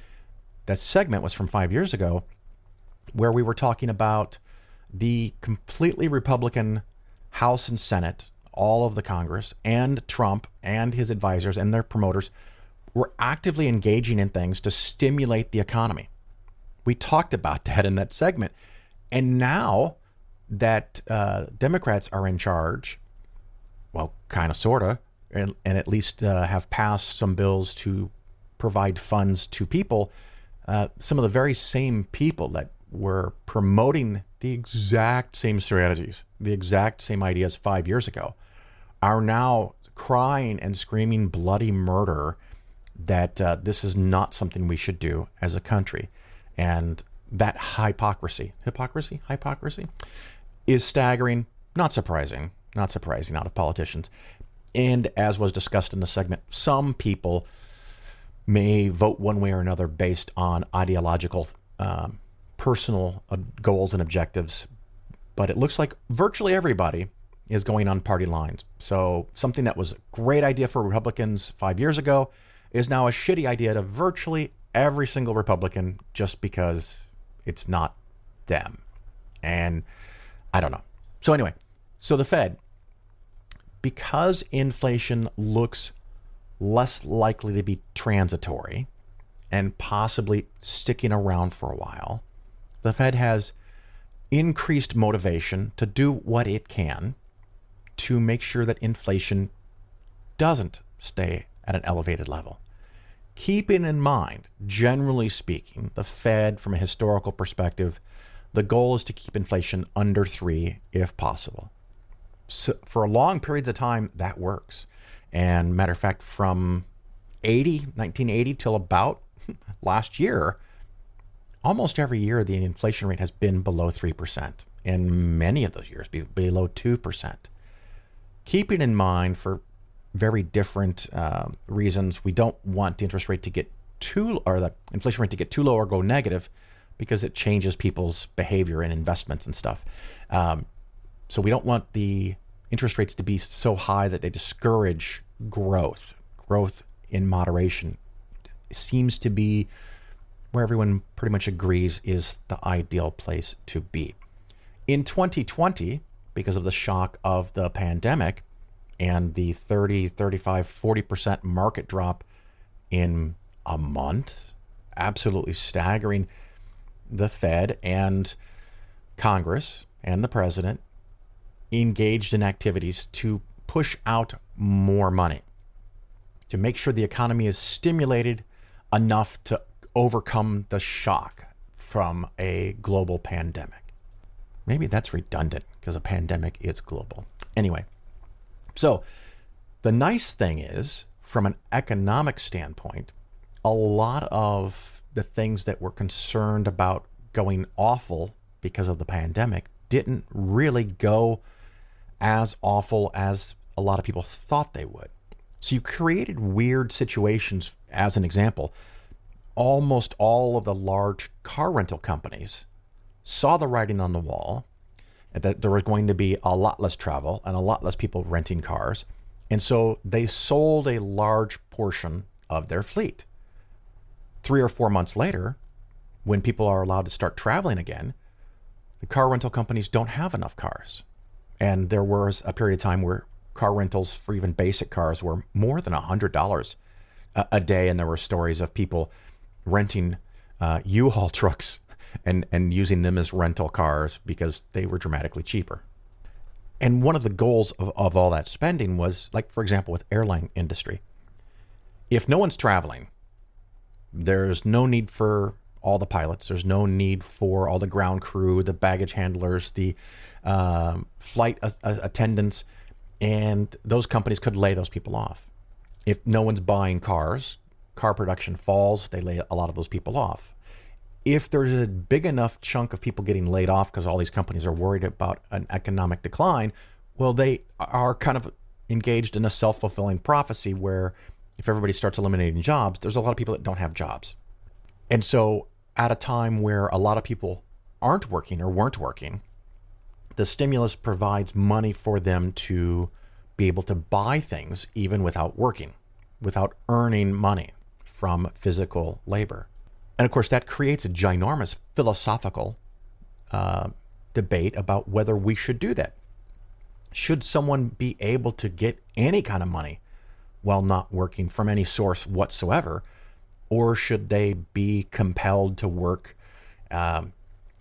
[SPEAKER 2] that segment was from 5 years ago, where we were talking about the completely Republican House and Senate, all of the Congress, and Trump and his advisors and their promoters were actively engaging in things to stimulate the economy. We talked about that in that segment. And now that Democrats are in charge, well, kind of, sort of, and at least have passed some bills to provide funds to people, some of the very same people that were promoting the exact same strategies, the exact same ideas 5 years ago, are now crying and screaming bloody murder that this is not something we should do as a country. And that hypocrisy is staggering, not surprising out of politicians. And as was discussed in the segment, some people may vote one way or another based on ideological, personal goals and objectives. But it looks like virtually everybody is going on party lines. So something that was a great idea for Republicans 5 years ago is now a shitty idea to virtually every single Republican, just because it's not them. And I don't know. So anyway, so the Fed, because inflation looks less likely to be transitory and possibly sticking around for a while, the Fed has increased motivation to do what it can to make sure that inflation doesn't stay at an elevated level. Keeping in mind, generally speaking, the Fed, from a historical perspective, the goal is to keep inflation under 3 if possible. So for long periods of time, that works. And matter of fact, from 1980 till about last year, almost every year the inflation rate has been below 3%. In many of those years, below 2%. Keeping in mind, for very different reasons, we don't want the interest rate to get the inflation rate to get too low or go negative, because it changes people's behavior and investments and stuff. So we don't want the interest rates to be so high that they discourage growth. Growth in moderation seems to be where everyone pretty much agrees is the ideal place to be. In 2020, because of the shock of the pandemic and the 30, 35, 40% market drop in a month, absolutely staggering, the Fed and Congress and the president engaged in activities to push out more money, to make sure the economy is stimulated enough to overcome the shock from a global pandemic. Maybe that's redundant because a pandemic is global. Anyway, so the nice thing is, from an economic standpoint, a lot of the things that we're concerned about going awful because of the pandemic didn't really go as awful as a lot of people thought they would. So you created weird situations. As an example, almost all of the large car rental companies saw the writing on the wall that there was going to be a lot less travel and a lot less people renting cars. And so they sold a large portion of their fleet. 3 or 4 months later, when people are allowed to start traveling again, the car rental companies don't have enough cars. And there was a period of time where car rentals for even basic cars were more than $100 a day. And there were stories of people renting U-Haul trucks and using them as rental cars because they were dramatically cheaper. And one of the goals of all that spending was, like, for example, with airline industry, if no one's traveling, there's no need for all the pilots. There's no need for all the ground crew, the baggage handlers, the flight attendants, and those companies could lay those people off. If no one's buying cars, car production falls, they lay a lot of those people off. If there's a big enough chunk of people getting laid off because all these companies are worried about an economic decline, well, they are kind of engaged in a self-fulfilling prophecy where if everybody starts eliminating jobs, there's a lot of people that don't have jobs. And so at a time where a lot of people aren't working or weren't working, the stimulus provides money for them to be able to buy things even without working, without earning money from physical labor. And of course, that creates a ginormous philosophical debate about whether we should do that. Should someone be able to get any kind of money while not working from any source whatsoever? Or should they be compelled to work,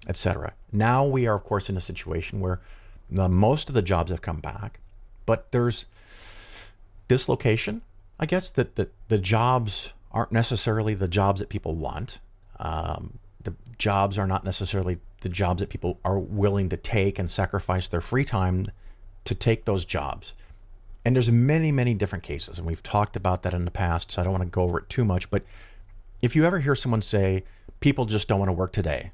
[SPEAKER 2] etc.? Now we are, of course, in a situation where most of the jobs have come back, but there's dislocation, I guess, that the jobs aren't necessarily the jobs that people want. The jobs are not necessarily the jobs that people are willing to take and sacrifice their free time to take those jobs. And there's many, many different cases, and we've talked about that in the past, so I don't want to go over it too much. But if you ever hear someone say, people just don't want to work today,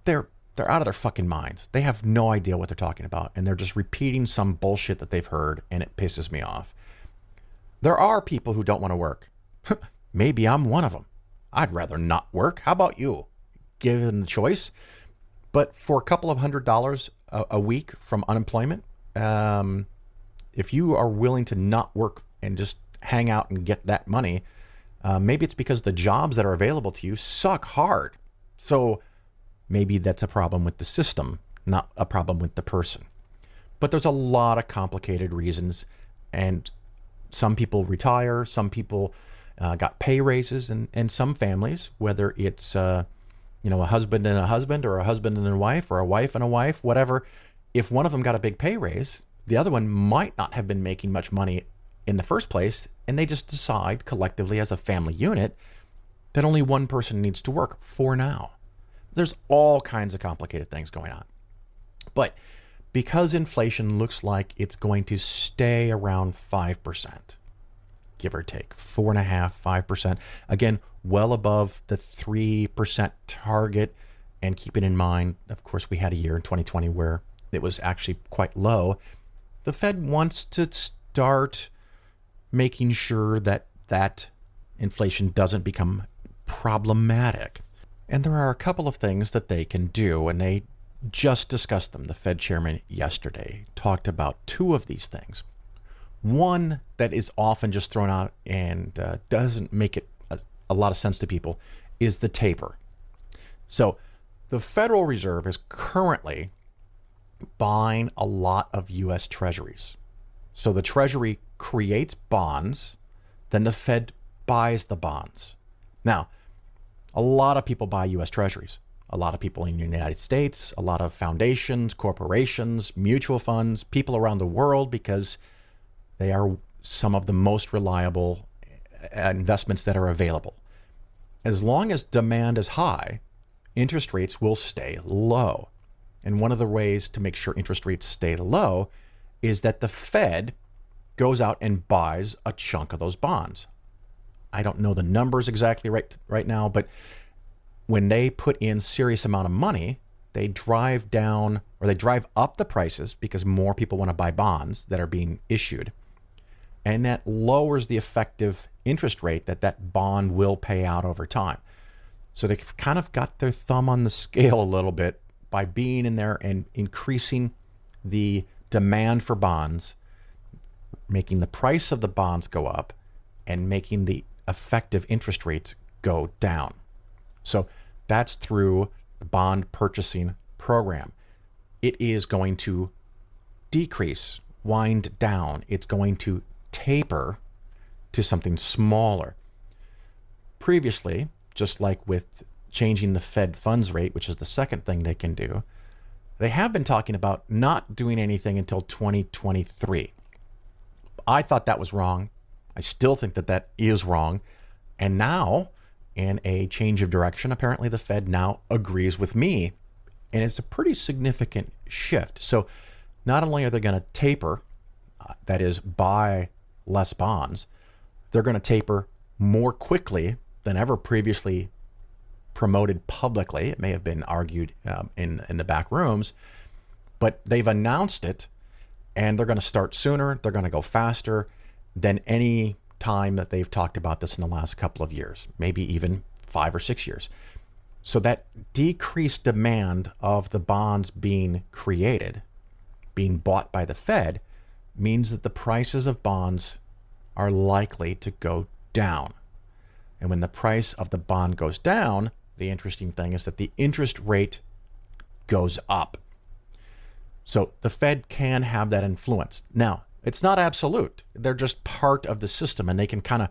[SPEAKER 2] they're out of their fucking minds. They have no idea what they're talking about, and they're just repeating some bullshit that they've heard, and it pisses me off. There are people who don't want to work. Maybe I'm one of them. I'd rather not work. How about you? Given the choice. But for a couple of $100 a week from unemployment, if you are willing to not work and just hang out and get that money, maybe it's because the jobs that are available to you suck hard. So maybe that's a problem with the system, not a problem with the person. But there's a lot of complicated reasons, and some people retire, some people got pay raises, and some families, whether it's a husband and a husband, or a husband and a wife, or a wife and a wife, whatever, if one of them got a big pay raise, the other one might not have been making much money in the first place, and they just decide collectively as a family unit that only one person needs to work for now. There's all kinds of complicated things going on. But because inflation looks like it's going to stay around 5%, give or take, 4.5%, 5%, again, well above the 3% target. And keeping in mind, of course, we had a year in 2020 where it was actually quite low. The Fed wants to start making sure that inflation doesn't become problematic. And there are a couple of things that they can do, and they just discussed them. The Fed chairman yesterday talked about two of these things. One that is often just thrown out and doesn't make it a lot of sense to people is the taper. So the Federal Reserve is currently buying a lot of U.S. Treasuries. So the Treasury creates bonds, then the Fed buys the bonds. Now, a lot of people buy U.S. Treasuries. A lot of people in the United States, a lot of foundations, corporations, mutual funds, people around the world, because they are some of the most reliable investments that are available. As long as demand is high, interest rates will stay low. And one of the ways to make sure interest rates stay low is that the Fed goes out and buys a chunk of those bonds. I don't know the numbers exactly right now, but when they put in serious amount of money, they drive down or they drive up the prices because more people want to buy bonds that are being issued. And that lowers the effective interest rate that bond will pay out over time. So they've kind of got their thumb on the scale a little bit by being in there and increasing the demand for bonds, making the price of the bonds go up, and making the effective interest rates go down. So that's through the bond purchasing program. It is going to decrease, wind down. It's going to taper to something smaller. Previously, just like with changing the Fed funds rate, which is the second thing they can do, they have been talking about not doing anything until 2023. I thought that was wrong. I still think that is wrong. And now, in a change of direction, apparently the Fed now agrees with me. And it's a pretty significant shift. So not only are they going to taper, that is, buy less bonds, they're going to taper more quickly than ever previously promoted publicly. It may have been argued in the back rooms, but they've announced it, and they're going to start sooner. They're going to go faster than any time that they've talked about this in the last couple of years, maybe even 5 or 6 years. So that decreased demand of the bonds being created, being bought by the Fed, means that the prices of bonds are likely to go down. And when the price of the bond goes down, the interesting thing is that the interest rate goes up. So the Fed can have that influence. Now, it's not absolute. They're just part of the system, and they can kind of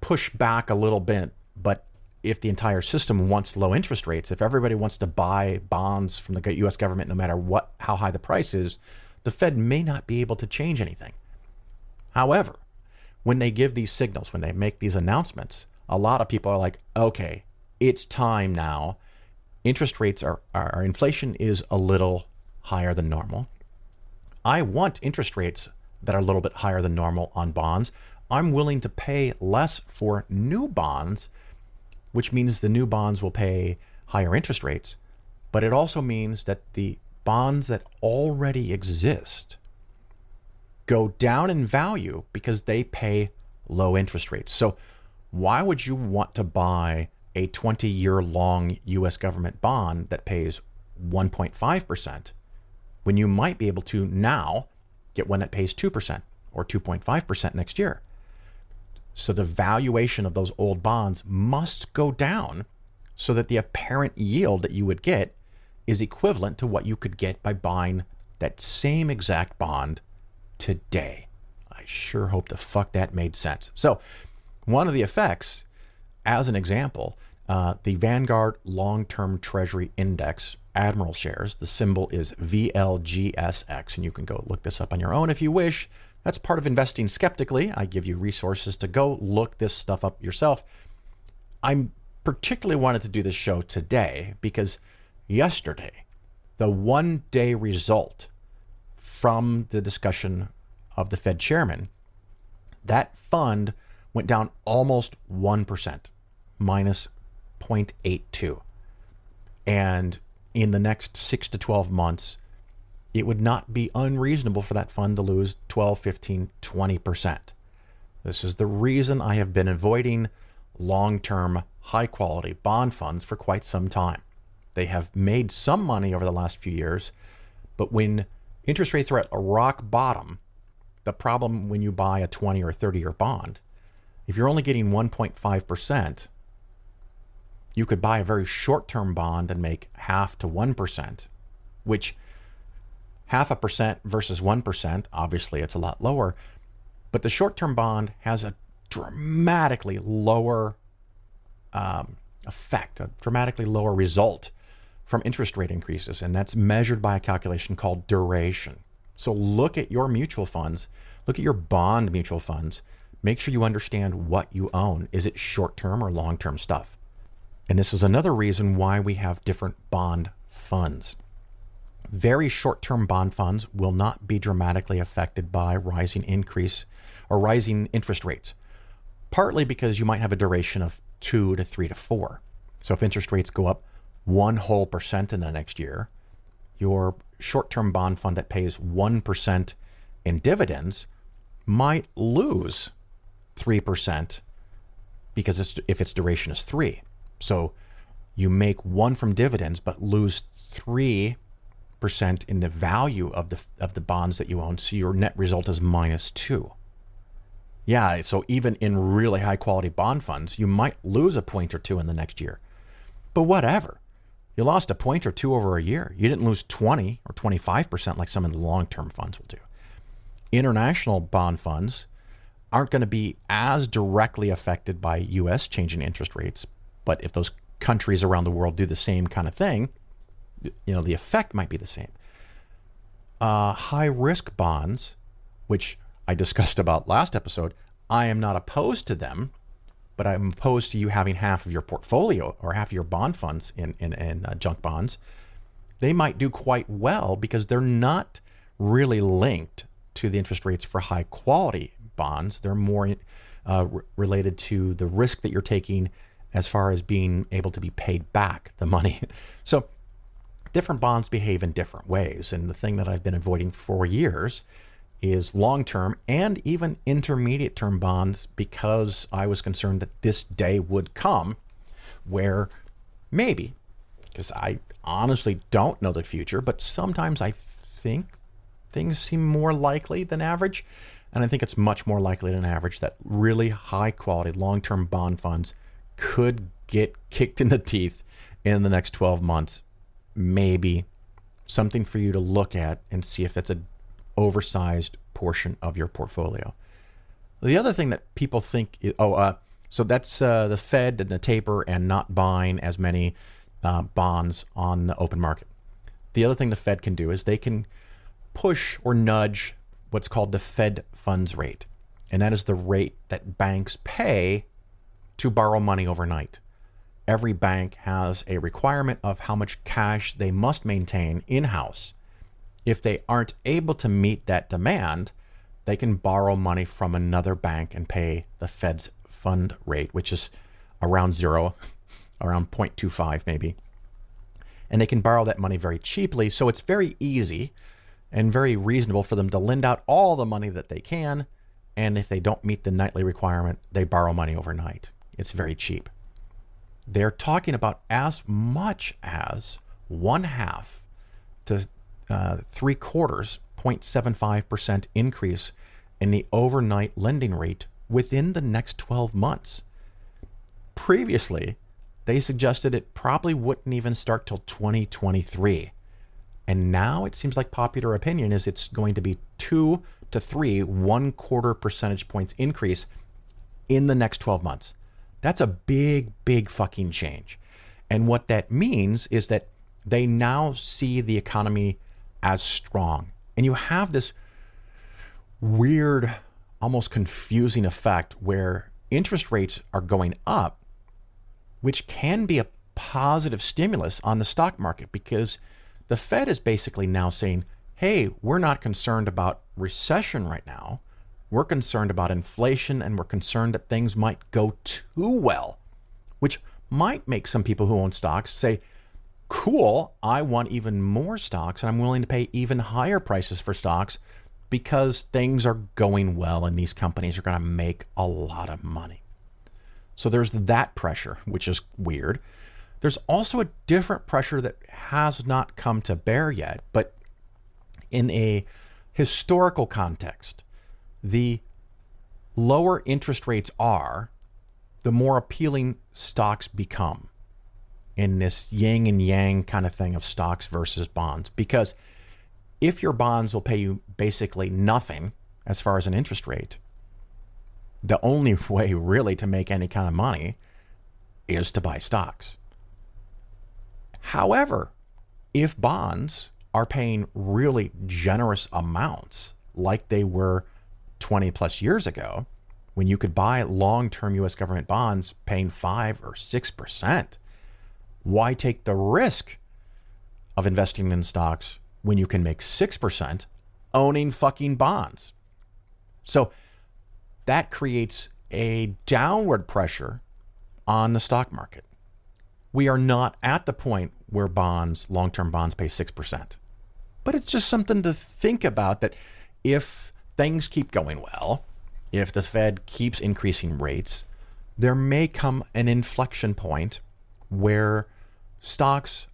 [SPEAKER 2] push back a little bit. But if the entire system wants low interest rates, if everybody wants to buy bonds from the U.S. government, no matter how high the price is, the Fed may not be able to change anything. However, when they give these signals, when they make these announcements, a lot of people are like, okay, it's time now. Interest rates our inflation is a little higher than normal. I want interest rates that are a little bit higher than normal on bonds. I'm willing to pay less for new bonds, which means the new bonds will pay higher interest rates. But it also means that the bonds that already exist go down in value because they pay low interest rates. So why would you want to buy a 20-year long U.S. government bond that pays 1.5% when you might be able to now get one that pays 2% or 2.5% next year? So the valuation of those old bonds must go down so that the apparent yield that you would get is equivalent to what you could get by buying that same exact bond today. I sure hope the fuck that made sense. So one of the effects, as an example, the Vanguard Long-Term Treasury Index Admiral shares, the symbol is VLGSX, and you can go look this up on your own if you wish. That's part of investing skeptically. I give you resources to go look this stuff up yourself. I'm particularly wanted to do this show today because yesterday, the one-day result from the discussion of the Fed chairman, that fund went down almost 1%, minus 0.82. And in the next 6 to 12 months, it would not be unreasonable for that fund to lose 12, 15, 20%. This is the reason I have been avoiding long-term, high-quality bond funds for quite some time. They have made some money over the last few years, but when interest rates are at a rock bottom, the problem when you buy a 20 or 30-year bond, if you're only getting 1.5%, you could buy a very short-term bond and make 0.5 to 1%, which 0.5% versus 1%, obviously it's a lot lower, but the short-term bond has a dramatically lower effect, a dramatically lower result from interest rate increases, and that's measured by a calculation called duration. So look at your mutual funds, look at your bond mutual funds, make sure you understand what you own. Is it short-term or long-term stuff? And this is another reason why we have different bond funds. Very short-term bond funds will not be dramatically affected by rising interest rates, partly because you might have a duration of 2 to 3 to 4. So if interest rates go up 1% in the next year, your short-term bond fund that pays 1% in dividends might lose 3% because if its duration is 3. So you make 1 from dividends but lose 3% in the value of the bonds that you own. So your net result is -2. Yeah, so even in really high quality bond funds, you might lose a point or two in the next year. But whatever. You lost a point or two over a year. You didn't lose 20 or 25% like some of the long-term funds will do. International bond funds aren't going to be as directly affected by U.S. changing interest rates. But if those countries around the world do the same kind of thing, the effect might be the same. High-risk bonds, which I discussed about last episode, I am not opposed to them, but I'm opposed to you having half of your portfolio or half of your bond funds in junk bonds. They might do quite well because they're not really linked to the interest rates for high-quality bonds. They're more related to the risk that you're taking as far as being able to be paid back the money. So different bonds behave in different ways. And the thing that I've been avoiding for years is long-term and even intermediate-term bonds because I was concerned that this day would come where maybe, because I honestly don't know the future, but sometimes I think things seem more likely than average. And I think it's much more likely than average that really high-quality long-term bond funds could get kicked in the teeth in the next 12 months. Maybe something for you to look at and see if it's an oversized portion of your portfolio. The other thing that people think is, so that's the Fed and the taper and not buying as many bonds on the open market. The other thing the Fed can do is they can push or nudge what's called the Fed funds rate. And that is the rate that banks pay to borrow money overnight. Every bank has a requirement of how much cash they must maintain in-house. If they aren't able to meet that demand, they can borrow money from another bank and pay the Fed's fund rate, which is around 0, around 0.25 maybe. And they can borrow that money very cheaply, so it's very easy and very reasonable for them to lend out all the money that they can, and if they don't meet the nightly requirement, they borrow money overnight. It's very cheap. They're talking about as much as 1/2 to 3/4, 0.75% increase in the overnight lending rate within the next 12 months. Previously, they suggested it probably wouldn't even start till 2023. And now it seems like popular opinion is it's going to be 2 to 3 1/4 percentage points increase in the next 12 months. That's a big, big fucking change. And what that means is that they now see the economy as strong. And you have this weird, almost confusing effect where interest rates are going up, which can be a positive stimulus on the stock market, because the Fed is basically now saying, hey, we're not concerned about recession right now. We're concerned about inflation, and we're concerned that things might go too well, which might make some people who own stocks say, cool, I want even more stocks, and I'm willing to pay even higher prices for stocks because things are going well and these companies are going to make a lot of money. So there's that pressure, which is weird. There's also a different pressure that has not come to bear yet, but in a historical context, the lower interest rates are, the more appealing stocks become in this yin and yang kind of thing of stocks versus bonds. Because if your bonds will pay you basically nothing as far as an interest rate, the only way really to make any kind of money is to buy stocks. However, if bonds are paying really generous amounts like they were 20 plus years ago, when you could buy long-term U.S. government bonds paying 5 or 6%, why take the risk of investing in stocks when you can make 6% owning fucking bonds? So that creates a downward pressure on the stock market. We are not at the point where bonds, long-term bonds, pay 6%. But it's just something to think about, that if things keep going well, if the Fed keeps increasing rates, there may come an inflection point where stocks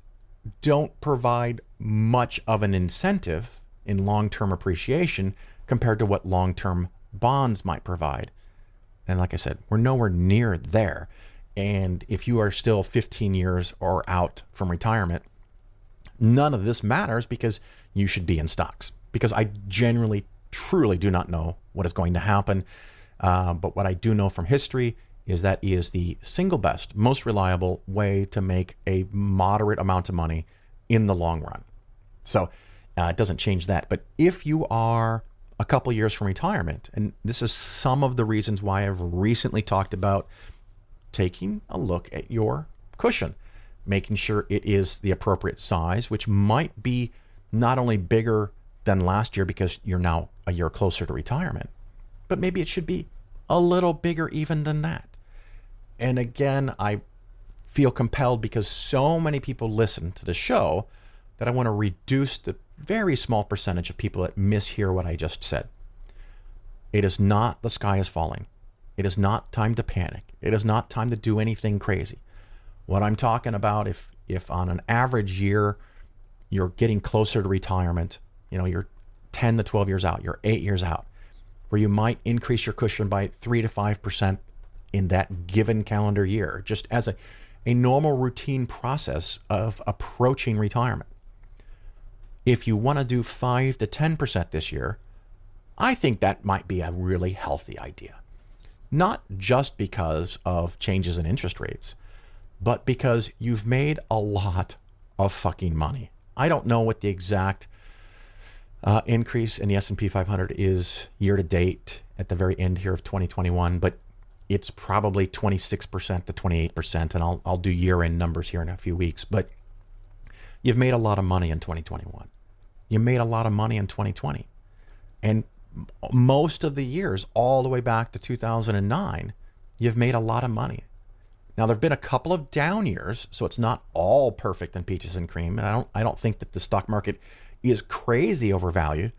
[SPEAKER 2] don't provide much of an incentive in long-term appreciation compared to what long-term bonds might provide. And like I said, we're nowhere near there. And if you are still 15 years or out from retirement, none of this matters, because you should be in stocks. Because I genuinely, truly do not know what is going to happen. But what I do know from history is that is the single best, most reliable way to make a moderate amount of money in the long run. So it doesn't change that. But if you are a couple years from retirement, and this is some of the reasons why I've recently talked about taking a look at your cushion, making sure it is the appropriate size, which might be not only bigger than last year because you're now a year closer to retirement, but maybe it should be a little bigger even than that. And again, I feel compelled, because so many people listen to the show, that I want to reduce the very small percentage of people that mishear what I just said. It is not the sky is falling. It is not time to panic. It is not time to do anything crazy. What I'm talking about, if on an average year you're getting closer to retirement, you're 10 to 12 years out, you're 8 years out, where you might increase your cushion by 3 to 5% in that given calendar year, just as a normal routine process of approaching retirement. If you want to do 5 to 10% this year, I think that might be a really healthy idea. Not just because of changes in interest rates, but because you've made a lot of fucking money. I don't know what the exact increase in the S&P 500 is year to date at the very end here of 2021, but it's probably 26% to 28%, and I'll do year-end numbers here in a few weeks. But you've made a lot of money in 2021. You made a lot of money in 2020. And most of the years, all the way back to 2009, you've made a lot of money. Now, there have been a couple of down years, so it's not all perfect and peaches and cream. And I don't think that the stock market is crazy overvalued.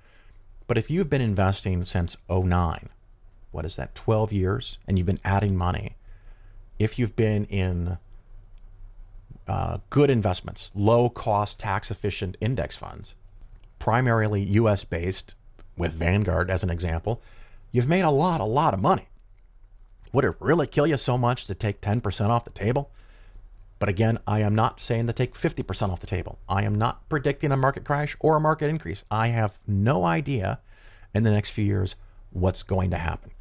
[SPEAKER 2] But if you've been investing since 2009, what is that, 12 years, and you've been adding money, if you've been in good investments, low-cost, tax-efficient index funds, primarily U.S.-based, with Vanguard as an example, you've made a lot of money. Would it really kill you so much to take 10% off the table? But again, I am not saying to take 50% off the table. I am not predicting a market crash or a market increase. I have no idea in the next few years what's going to happen.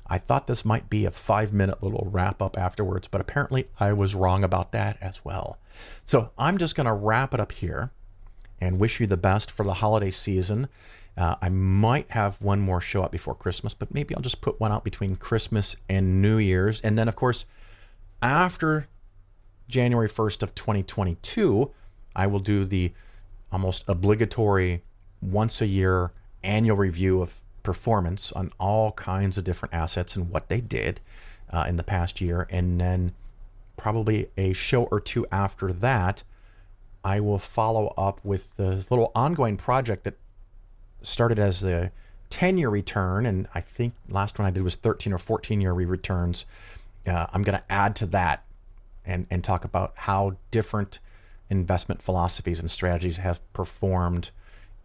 [SPEAKER 2] I thought this might be a 5-minute little wrap up afterwards, but apparently I was wrong about that as well. So I'm just going to wrap it up here and wish you the best for the holiday season. I might have one more show up before Christmas, but maybe I'll just put one out between Christmas and New Year's. And then, of course, after January 1st of 2022, I will do the almost obligatory once a year annual review of performance on all kinds of different assets and what they did in the past year. And then probably a show or two after that, I will follow up with the little ongoing project that started as a 10-year return. And I think last one I did was 13 or 14-year returns. I'm going to add to that and talk about how different investment philosophies and strategies have performed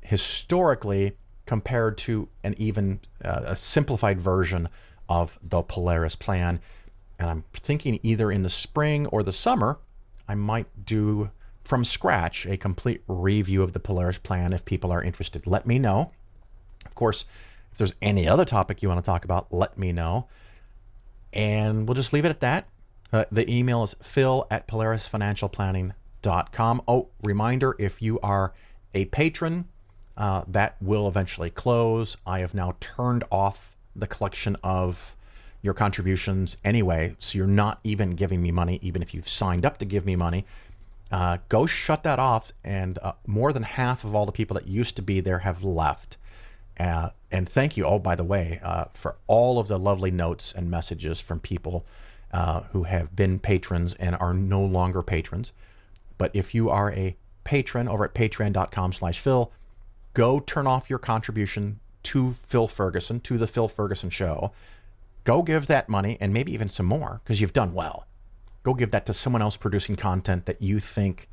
[SPEAKER 2] historically compared to an even a simplified version of the Polaris plan. And I'm thinking either in the spring or the summer, I might do from scratch a complete review of the Polaris plan. If people are interested, let me know. Of course, if there's any other topic you want to talk about, let me know. And we'll just leave it at that. The email is phil@polarisfinancialplanning.com. Oh, reminder, if you are a patron, that will eventually close. I have now turned off the collection of your contributions anyway, so you're not even giving me money, even if you've signed up to give me money. Go shut that off, and more than half of all the people that used to be there have left. And thank you, oh, by the way, for all of the lovely notes and messages from people who have been patrons and are no longer patrons. But if you are a patron over at patreon.com/Phil, go turn off your contribution to Phil Ferguson, to the Phil Ferguson Show. Go give that money, and maybe even some more, because you've done well. Go give that to someone else producing content that you think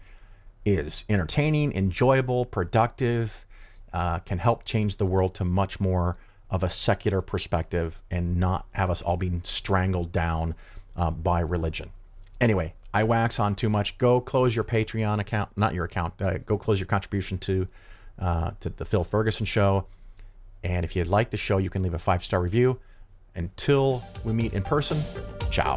[SPEAKER 2] is entertaining, enjoyable, productive, can help change the world to much more of a secular perspective and not have us all being strangled down by religion. Anyway, I wax on too much. Go close your Patreon account, not your account. Go close your contribution to the Phil Ferguson Show. And if you like the show, you can leave a 5-star review. Until we meet in person, ciao.